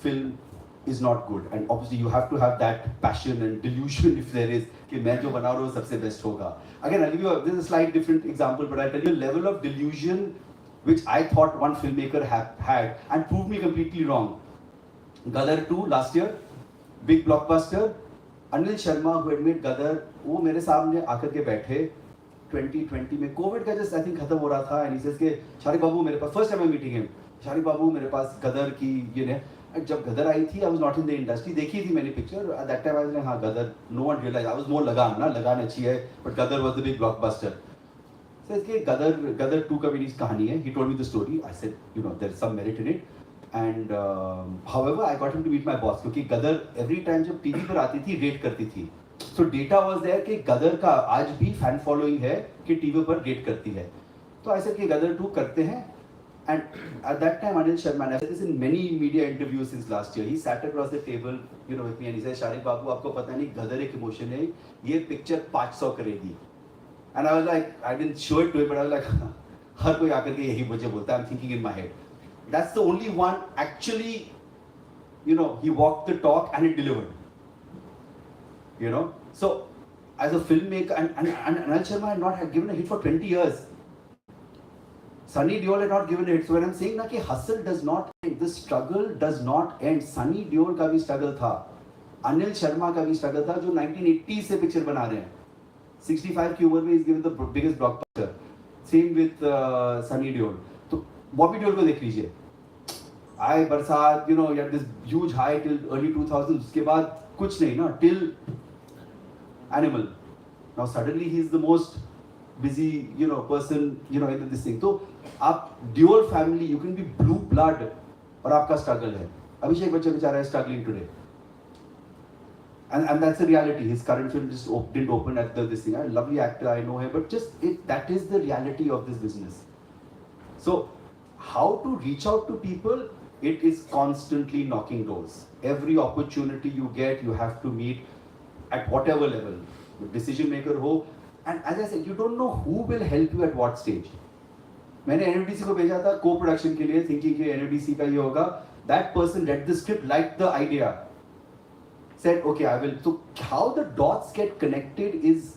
A: film is not good, and obviously you have to have that passion and delusion if there is कि मैं जो बना रहा हूँ सबसे best होगा. Again, I'll give you this is a slight different example, but I'll tell you a level of delusion which I thought one filmmaker had and proved me completely wrong. Gadar 2 last year, big blockbuster. Anil Sharma, who had made Gadar, वो मेरे सामने आकर के बैठे 2020 में, Covid का just I think खत्म हो रहा था, एंड ही सेज के शारिक बाबू मेरे पास, first time I meeting him, Shariq Babu मेरे पास गदर की ये ने, जब गदर आई थी I was not in the industry, देखी थी मैंने picture at that time, I was like हां Gadar, no one realise, I was more Lagaan अच्छी है, but Gadar was the big blockbuster. Says के गदर 2 का भी कहानी है, he told me the story, I said there is some merit in it, and however I got him to meet my boss, क्योंकि Gadar every time जब TV पर आती थी रेट करती थी. सो डेटा वाज देयर कि गदर का आज भी फैन फॉलोइंग है कि टीवी पर रेट करती है. तो ऐसे कि गदर 2 करते हैं, and at that time Anil Sharma, I said this in many media interviews since last year, he sat across the table with me and he said, Shariq Babu आपको पता नहीं गदर एक इमोशन है, ये पिक्चर 500 करेगी. And I was like, I didn't show it to him, but I was like हर कोई आकर के यही मुझे बोलता है, I am thinking in my head. That's the only one actually, he walked the talk and it delivered. So as a filmmaker, and Anil Sharma had not given a hit for 20 years. Sunny Deol had not given a hit. So when I'm saying that hustle does not end, the struggle does not end. Sunny Deol का भी struggle था, Anil Sharma का भी struggle था, जो 1980 से picture बना रहे हैं. 65 की उम्र में is given the biggest blockbuster. Same with Sunny Deol. तो बॉबी देओल को देख लीजिए, आए बरसात, you had this huge high till early 2000s, उसके बाद कुछ नहीं ना, till Animal. Now suddenly he is the most busy person in this thing. तो आप Deol family, you can be blue blood और आपका struggle है. अभिषेक बच्चन बेचारा है struggling today, and that's the reality. His current film just didn't open at this thing. A lovely actor, I know him, but that is the reality of this business. So how to reach out to people? It is constantly knocking doors. Every opportunity you get, you have to meet at whatever level. Decision maker ho, and as I said, you don't know who will help you at what stage. मैंने NFDC को भेजा था co-production के लिए, thinking कि NFDC का ये होगा. That person read the script, liked the idea, said okay I will. So how the dots get connected is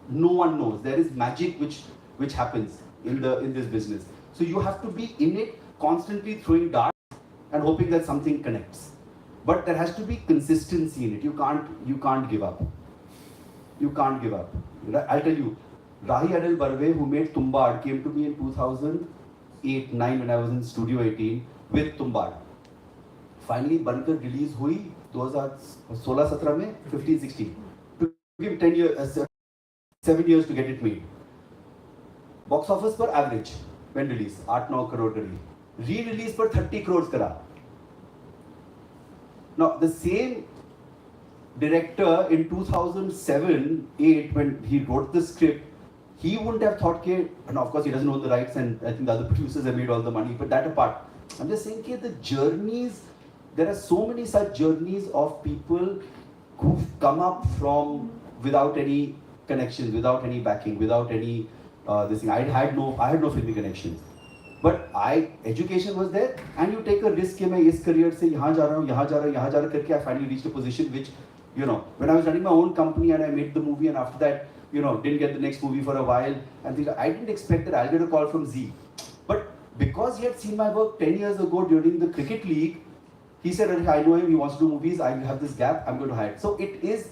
A: no one knows. There is magic which happens in this business. So you have to be in it, constantly throwing darts and hoping that something connects. But there has to be consistency in it. You can't give up. You can't give up. I'll tell you, Rahi Adil Barve, who made Tumbad, came to me in 2008-9 when I was in Studio 18 with Tumbad. Finally, बनकर release हुई 2016-17 में 15-16. Took him 10 years, 7 years to get it made. Box office पर average when release 8-9 crore करी. Re-release पर 30 crores करा. Now the same director in 2007-8 when he wrote the script, he wouldn't have thought ke, and of course he doesn't own the rights and I think the other producers have made all the money, but that apart, I'm just saying ke the journeys, there are so many such journeys of people who've come up from without any connections, without any backing, without any this thing. I had no filmy connections. But education was there, and you take a risk कि मैं इस career से यहाँ जा रहा हूँ, यहाँ जा रहा हूँ करके I finally reached a position which, you know, when I was running my own company and I made the movie, and after that, you know, didn't get the next movie for a while, and things, I didn't expect that I'll get a call from Z. But because he had seen my work 10 years ago during the cricket league, he said, I know him, he wants to do movies, I have this gap, I'm going to hire. So it is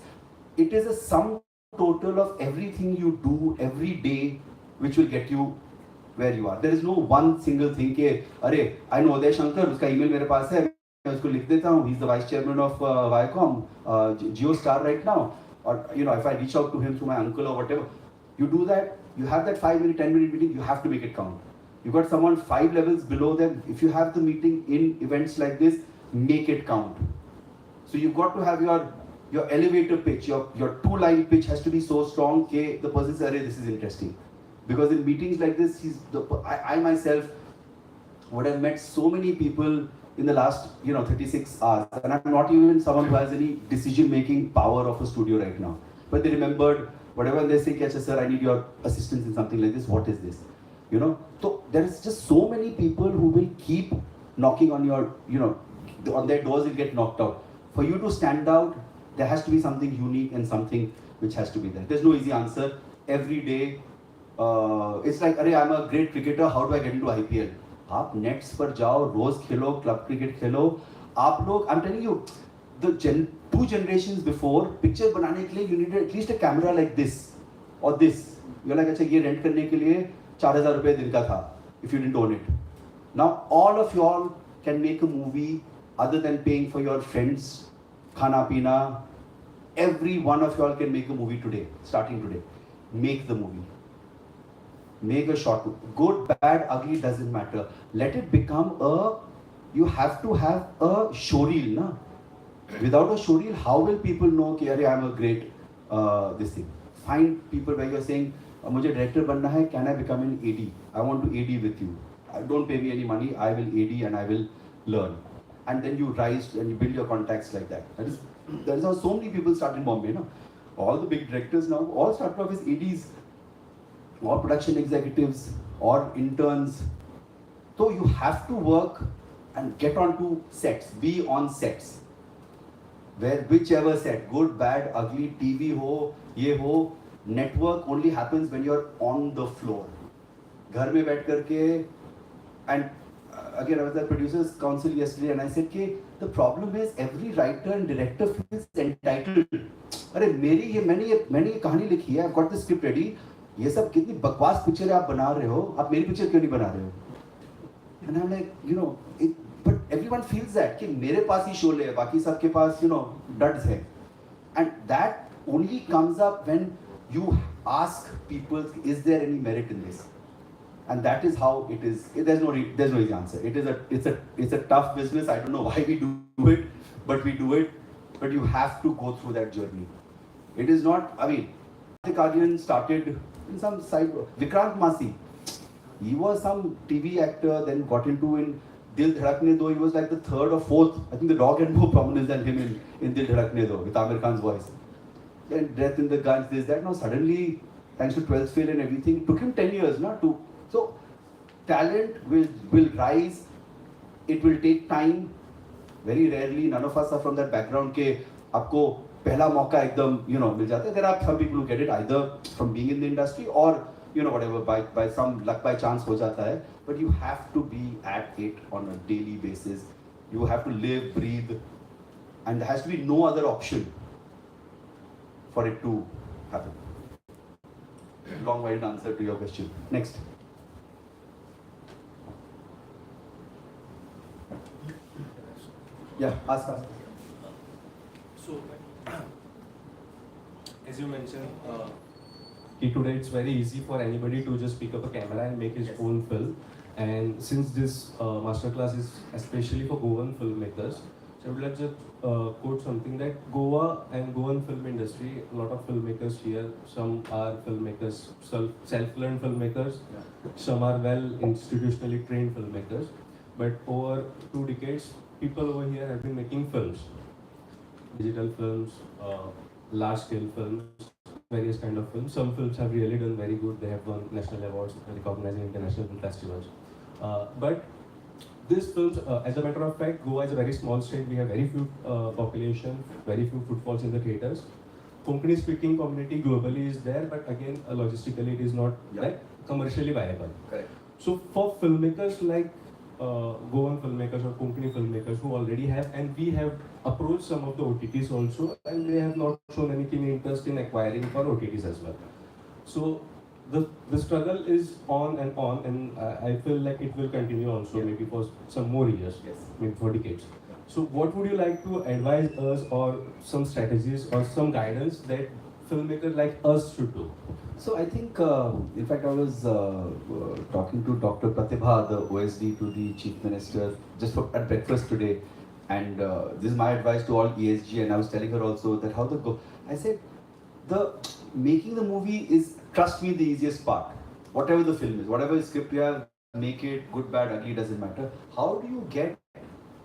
A: a sum total of everything you do every day which will get you where you are. There is no one single thing कि अरे I know Uday Shankar, उसका email मेरे पास है, मैं उसको लिख देता हूँ, he's the vice chairman of Viacom, Geo Star right now, or you know, if I reach out to him through my uncle or whatever, you do that, you have that 5-minute, 10-minute meeting, you have to make it count. You got someone 5 levels below them, if you have the meeting in events like this, make it count. So you've got to have your elevator pitch, your 2-line pitch has to be so strong that the person says, this is interesting. Because in meetings like this, I myself would have met so many people in the last 36 hours, and I'm not even someone who has any decision-making power of a studio right now. But they remembered whatever, and they say, "Acha, sir, I need your assistance in something like this. What is this?" So there is just so many people who will keep knocking on your, on their doors will get knocked out. For you to stand out, there has to be something unique and something which has to be there. There's no easy answer. Every day, it's like, I'm a great cricketer, how do I get into IPL? आप nets पर जाओ, रोज खेलो, club cricket खेलो. आप लोग, I'm telling you, the 2 generations before, picture बनाने के लिए you needed at least a camera like this or this. You're like, अच्छा ये रेंट करने के लिए 4,000 रुपए दिन का था, if you didn't own it. Now all of y'all can make a movie other than paying for your friends, खाना पीना. Every one of y'all can make a movie today, starting today. Make the movie. Make a short movie. Good, bad, ugly, doesn't matter. Let it become you have to have a showreel, na? Without a showreel, how will people know that I'm a great this thing? Find people where you're saying, मुझे director बनना है, can I become an AD? I want to AD with you. Don't pay me any money, I will AD and I will learn. And then you rise and you build your contacts like that. That is how so many people start in Bombay, no? All the big directors now, all start off as ADs, or production executives, or interns. So you have to work and get onto sets, be on sets. Where whichever set, good, bad, ugly, TV ho, ye ho, network only happens when you're on the floor. घर में बैठ करके, and again I was at producers council yesterday and I said कि the problem is every writer and director feels entitled. अरे मैंने ये कहानी लिखी है, I've got the script ready. ये सब कितनी बकवास पिक्चर आप बना रहे हो, आप मेरी पिक्चर क्यों नहीं बना रहे हो? And I'm like, but everyone feels that कि मेरे पास ही शोले है, बाकी सबके पास duds है. And that only comes up when you ask people, is there any merit in this? And that is how it is. There's no easy answer. It's a tough business. I don't know why we do it, but we do it. But you have to go through that journey. It is not. I mean, Kardian started in some side. Vikrant Masi, he was some TV actor, then got into in Dil Dhadakne Do. He was like the 3rd or 4th. I think the dog had more prominence than him in Dil Dhadakne Do with Amir Khan's voice. Then Death in the Guns, this, that. Now suddenly, thanks to 12th Fail and everything, it took him 10 years, not to. So talent will rise. It will take time. Very rarely, none of us are from that background के आपको पहला मौका एकदम मिल जाता है. There are some people who get it either from being in the industry or whatever by some luck by chance हो जाता है. But you have to be at it on a daily basis. You have to live, breathe, and there has to be no other option for it to happen. long-winded answer to your question. Next. Yeah, ask.
C: So, as you mentioned, today it's very easy for anybody to just pick up a camera and make his own film. And since this masterclass is especially for Goan filmmakers, so I would like to quote something that Goa and Goan film industry, a lot of filmmakers here, some are filmmakers, self-learned filmmakers, some are well institutionally trained filmmakers. But over 2 decades, people over here have been making films, digital films, large-scale films, various kind of films. Some films have really done very good. They have won national awards, recognized in international film festivals. But these films, as a matter of fact, Goa is a very small state. We have very few population, very few footfalls in the theaters. Konkani-speaking community globally is there, but again, logistically, it is not like commercially viable.
A: Correct.
C: So for filmmakers like Goan filmmakers or Konkani filmmakers who already have, and we have approached some of the OTTs also, and they have not shown any keen interest in acquiring for OTTs as well. So the struggle is on, and I feel like it will continue also, maybe for some more years, maybe for decades. So what would you like to advise us, or some strategies or some guidance that filmmakers like us should do?
A: So I think, in fact, I was talking to Dr. Pratibha, the OSD to the Chief Minister, just at breakfast today, and this is my advice to all ESG, and I was telling her also that I said, the making the movie is, trust me, the easiest part. Whatever the film is, whatever script you have, make it good, bad, ugly, doesn't matter. How do you get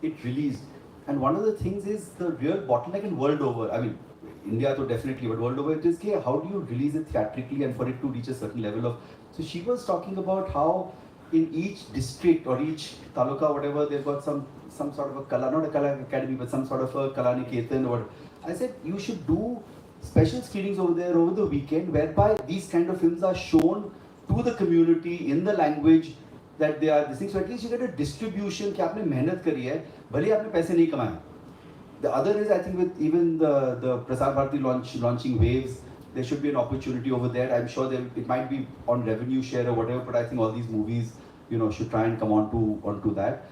A: it released? And one of the things is the real bottleneck in world over. I mean, India though definitely, but world over it is how do you release it theatrically and for it to reach a certain level of. So she was talking about how in each district or each taluka, whatever, they've got some sort of a kala, not a kala academy, but some sort of a kala niketan or. I said you should do special screenings over there over the weekend, whereby these kind of films are shown to the community in the language that they are this thing. So at least you get a distribution कि आपने मेहनत करी है, भले आपने पैसे नहीं कमाए. The other is, I think, with even the Prasar Bharati launching Waves, there should be an opportunity over there. I'm sure it might be on revenue share or whatever, but I think all these movies, should try and come onto that.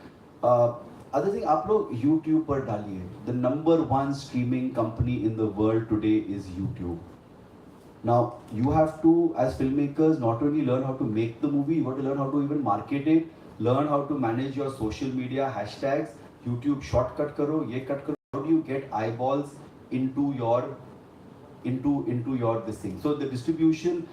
A: Other thing, आप लोग YouTube पर डालिए. The #1 streaming company in the world today is YouTube. Now, you have to, as filmmakers, not only learn how to make the movie, you have to learn how to even market it, learn how to manage your social media hashtags, YouTube shortcut karo, ye cut karo. How do you get eyeballs into your this thing? So the distribution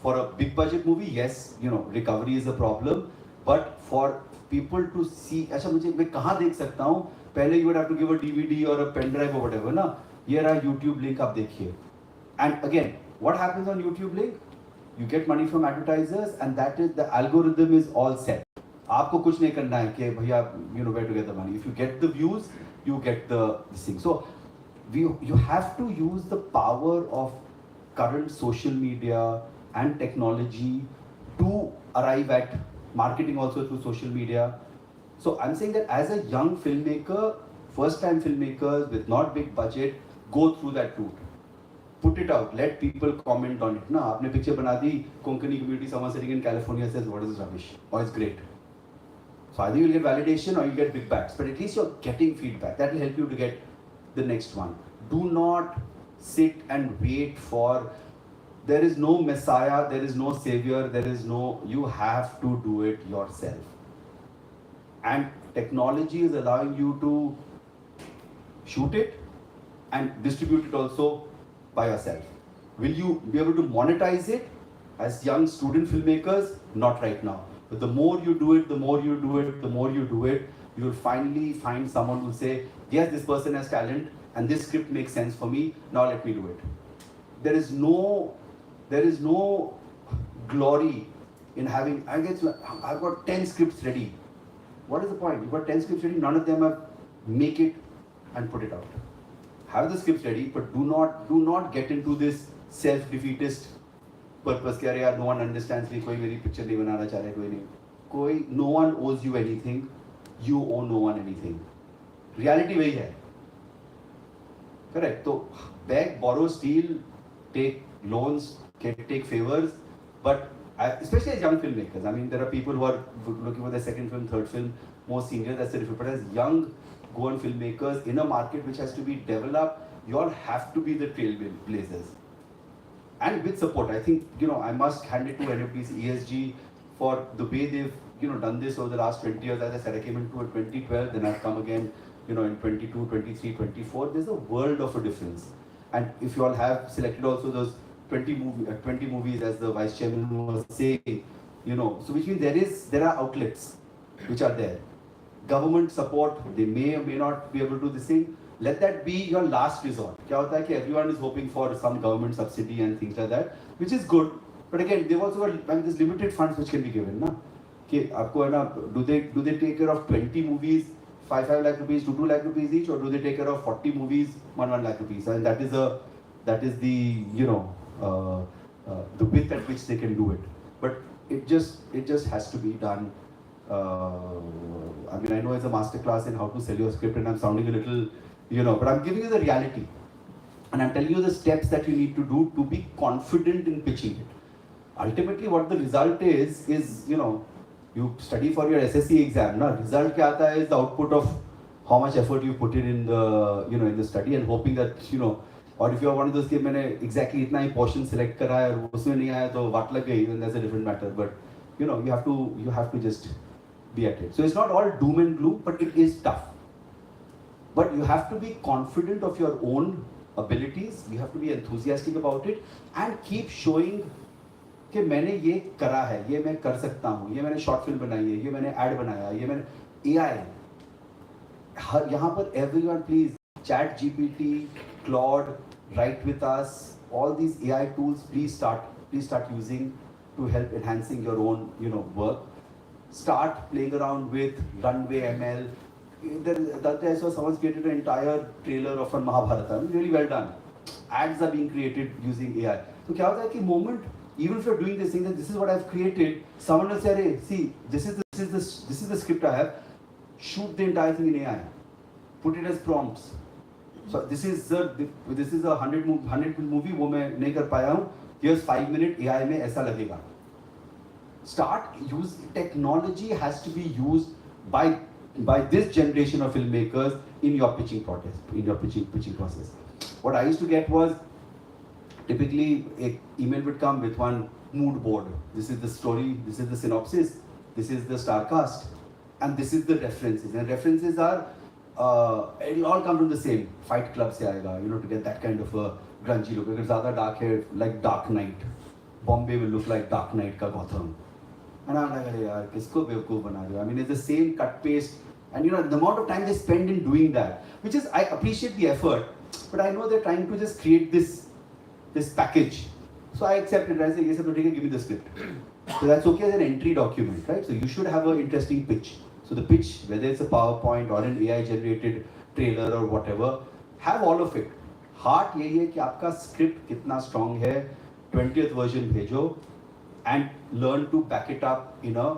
A: for a big budget movie, yes, recovery is a problem, but for people to see, अच्छा मुझे मैं कहाँ देख सकता हूँ? पहले you would have to give a DVD or a pen drive or whatever ना. Here are YouTube link, आप देखिए. And again, what happens on YouTube link? You get money from advertisers, and that is the algorithm is all set. आपको कुछ नहीं करना है कि भैया where to get the money. If you get the views, you get this thing. So you have to use the power of current social media and technology to arrive at marketing also through social media. So I'm saying that as a young filmmaker, first-time filmmakers with not big budget, go through that route. Put it out. Let people comment on it. Na, आपने picture बना दी, Konkani community, someone sitting in California says, what is this rubbish? Or it's great. So either you'll get validation or you get big backs, but at least you're getting feedback. That will help you to get the next one. Do not sit and wait for, there is no messiah, there is no savior, you have to do it yourself. And technology is allowing you to shoot it and distribute it also by yourself. Will you be able to monetize it as young student filmmakers? Not right now. But the more you do it, you will finally find someone who will say, yes, this person has talent and this script makes sense for me, now let me do it. There is no glory in having, I've got 10 scripts ready. What is the point? You've got 10 scripts ready, none of them are, make it and put it out. Have the scripts ready, but do not get into this self-defeatist purpose कि अरे यार no one understands me, कोई मेरी picture नहीं बनाना चाह रहा है, no one owes you anything, you owe no one anything. Reality वही है. Correct. So beg, borrow, steal, take loans, take favors, But especially as young filmmakers, I mean, there are people who are looking for their second film, third film, more senior, that's the difference. But as young Goan filmmakers in a market which has to be developed, you all have to be the trailblazers. And with support, I think, I must hand it to NFT's ESG for the way they've, done this over the last 20 years. As I said, I came into it 2012, then I've come again, in 22, 23, 24. There's a world of a difference. And if you all have selected also those 20 movies, as the vice chairman was saying, so which means there are outlets which are there. Government support, they may or may not be able to do this thing. Let that be your last resort. क्या होता है कि everyone is hoping for some government subsidy and things like that, which is good. But again, they've also got there's limited funds which can be given, ना? कि आपको है ना, do they take care of 20 movies, 5 lakh rupees, 2 lakh rupees each, or do they take care of 40 movies, 1 lakh rupees? And that is the the width at which they can do it. But it just has to be done. I mean, I know it's a masterclass in how to sell your script, and I'm sounding a little, but I'm giving you the reality. And I'm telling you the steps that you need to do to be confident in pitching it. Ultimately, what the result is, you study for your SSC exam, na? Result kya aata hai is the output of how much effort you put in the, in the study, and hoping that, or if you are one of those कि मैंने exactly इतना ही portion select करा है और उसमें नहीं आया तो वाट लग गई, then that's a different matter. But you have to just be at it. So it's not all doom and gloom, but it is tough. But you have to be confident of your own abilities. You have to be enthusiastic about it and keep showing कि मैंने ये करा है, ये मैं कर सकता हूँ, ये मैंने शॉर्ट फिल्म बनाई है, ये मैंने एड बनाया, ये मैंने AI, हर यहाँ पर everyone please chat GPT, Claude, write with us, all these AI tools please start using to help enhancing your own work. Start playing around with Runway ML. That day I saw someone's created an entire trailer of a Mahabharata. Really well done. Ads are being created using AI. So क्या होता है कि moment, even if you're doing this thing, that this is what I've created, someone will say, "Hey, see, this is the script I have. Shoot the entire thing in AI. Put it as prompts. So this is a 100 movie वो मैं नहीं कर पाया हूँ. Here's 5 minute AI में ऐसा लगेगा." Technology has to be used by this generation of filmmakers in your pitching process. What I used to get was typically an email would come with one mood board. This is the story, this is the synopsis, this is the star cast, and this is the references. And references are it'll all come from the same. Fight Club से आएगा, to get that kind of a grungy look. Because ज़्यादा dark है, like Dark Knight. Bombay will look like Dark Knight का Gotham. And I'm like, अरे यार, किसको बेवकूफ बना रहे हो? I mean, it's the same cut paste, and the amount of time they spend in doing that, which is, I appreciate the effort, but I know they're trying to just create this package. So I accept it. I say, yes, give me the script. So that's okay as an entry document, right? So you should have an interesting pitch. So the pitch, whether it's a PowerPoint or an AI generated trailer or whatever, have all of it. Heart यही है कि आपका script कितना strong है, 20th version भेजो, and learn to back it up in a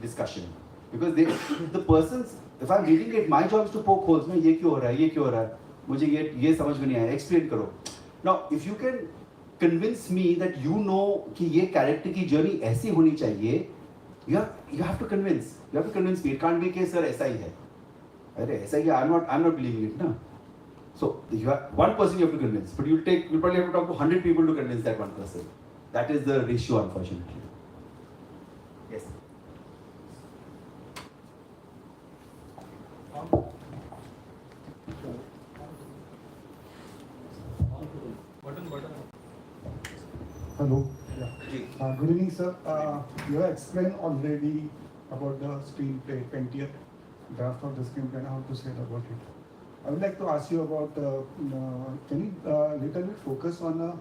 A: discussion. Because the persons, if I'm reading it, my job is to poke holes. ये क्यों हो रहा है, ये क्यों हो रहा है, मुझे ये समझ में नहीं आया, explain करो. Now, if you can convince me that कि ये character की journey ऐसी होनी चाहिए, you have to convince me. It can't be कि sir ऐसा ही है. अरे ऐसा ही है, I'm not believing it, ना. So you have one person you have to convince, but you'll probably have to talk to 100 people to convince that one person. That is the ratio, unfortunately. Yes.
B: Button.
D: Hello. Yeah. Good evening, sir. You have explained already about the screenplay, 20th draft of the screenplay and how to say about it. I would like to ask you about, can you little bit focus on a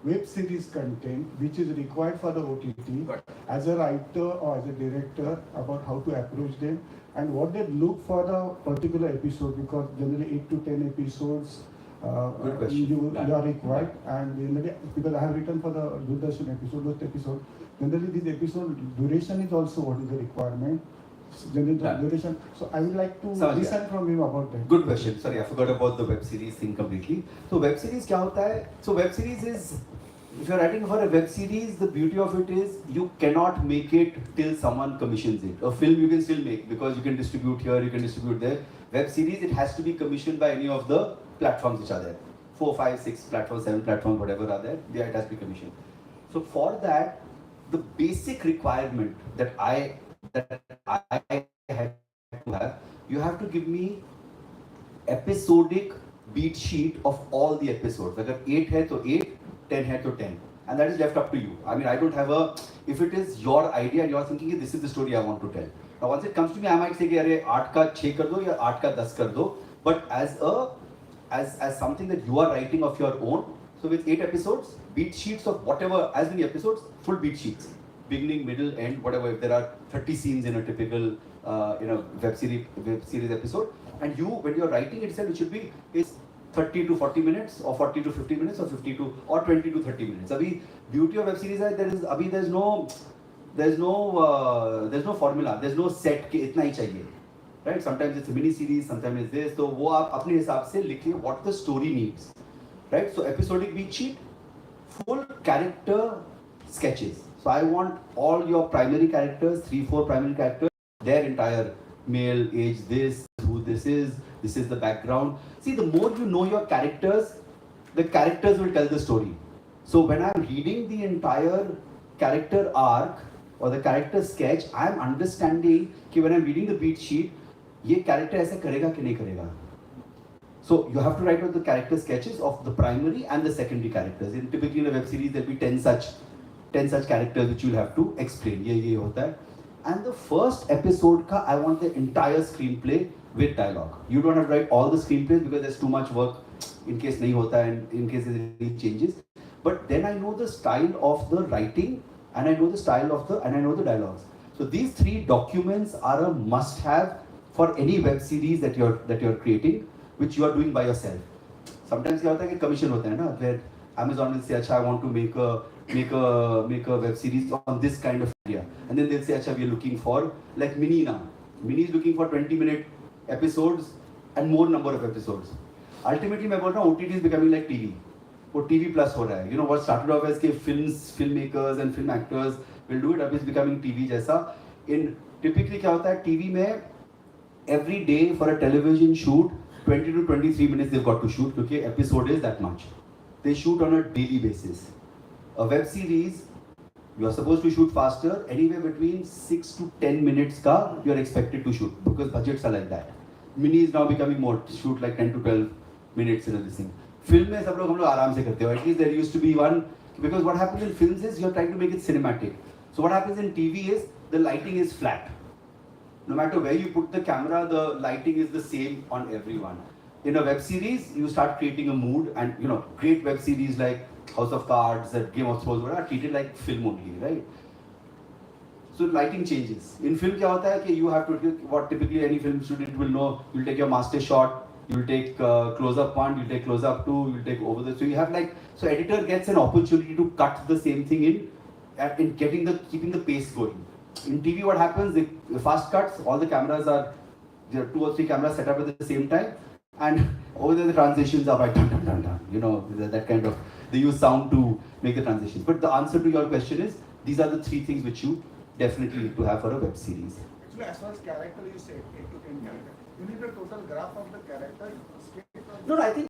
D: web series content which is required for the OTT as a writer or as a director, about how to approach them and what they look for the particular episode, because generally 8 to 10 episodes you are required, and generally, because I have written for the Doordarshan episode, generally this episode duration is also what is the requirement. Duration. So I would like to listen from you about that.
A: Good question. Sorry, I forgot about the web series thing completely. So web series क्या होता है? So web series is if you're writing for a web series, the beauty of it is you cannot make it till someone commissions it. A film you can still make because you can distribute here, you can distribute there. Web series, it has to be commissioned by any of the platforms which are there. 4, 5, 6 platforms, 7 platforms, whatever are there, it has to be commissioned. So for that, the basic requirement that I had to have, you have to give me episodic beat sheet of all the episodes. Whether 8 hai to 8, 10 hai to 10. And that is left up to you. I mean, I don't have a, if it is your idea and you're thinking, this is the story I want to tell. Now once it comes to me, I might say, 8 ka 6 kar do, ya 8 ka 10 kar do. But as something that you are writing of your own, so with 8 episodes, beat sheets of whatever, as many episodes, full beat sheets. Beginning, middle, end, whatever. If there are 30 scenes in a typical web series episode, and you, when you're writing itself, it should be 30 to 40 minutes, or 40 to 50 minutes, or 50 to, or 20 to 30 minutes. Abhi, beauty of web series is there's no formula, there's no set ke itna hi chahiye. Right? Sometimes it's a mini series, sometimes it's this. So wo aap apne hisab se likhiye what the story needs. Right? So episodic beat sheet, full character sketches. So I want all your primary characters, 3-4 primary characters, their entire male, age, this, who this is the background. See, the more you know your characters, the characters will tell the story. So when I'm reading the entire character arc or the character sketch, I'm understanding कि when I'm reading the beat sheet, ये character ऐसा करेगा कि नहीं करेगा. So you have to write out the character sketches of the primary and the secondary characters. Typically in a web series, there'll be 10 such characters which you'll have to explain. ये होता है. And the first episode ka, I want the entire screenplay with dialogue. You don't have to write all the screenplays because there's too much work in case nahi hota and in case there's any changes. But then I know the style of the writing and I know the style of and I know the dialogues. So these 3 documents are a must-have for any web series that you're creating, which you are doing by yourself. Sometimes क्या होता है कि commission होता है ना, where Amazon will say, अच्छा, I want to make a web series on this kind of idea, and then they'll say, अच्छा, we are looking for like Mini now. Mini is looking for 20-minute episodes and more number of episodes. Ultimately, मैं बोल रहा हूँ, OTT is becoming like TV. वो TV plus हो रहा है. You know what started off as के filmmakers and film actors will do it. अब it's becoming TV जैसा. In typically क्या होता है TV में every day for a television shoot 20 to 23 minutes they've got to shoot क्योंकि episode is that much. They shoot on a daily basis. A web series, you are supposed to shoot faster, anywhere between 6 to 10 minutes ka you are expected to shoot because budgets are like that. Mini is now becoming more, shoot like 10 to 12 minutes in this thing. Film mein sab log hum log aaram se karte ho. At least there used to be one, because what happens in films is you're trying to make it cinematic. So what happens in TV is the lighting is flat. No matter where you put the camera, the lighting is the same on everyone. In a web series, you start creating a mood, and great web series like House of Cards, Game of Thrones, are treated like film only, right? So lighting changes. In film, क्या होता है कि you have to, what typically any film student will know, you'll take your master shot, you'll take close-up 1, you'll take close-up 2, you'll take over the. So you have so editor gets an opportunity to cut the same thing in keeping the pace going. In TV, what happens? The fast cuts, all the cameras are, there are 2 or 3 cameras set up at the same time, and over there the transitions are by dun dun dun dun. That kind of, they use sound to make the transitions. But the answer to your question is, these are the 3 things which you definitely need to have for a web series.
D: Actually, as far as character you said, 8 to 10 characters, you need a total graph of the character.
A: No, I think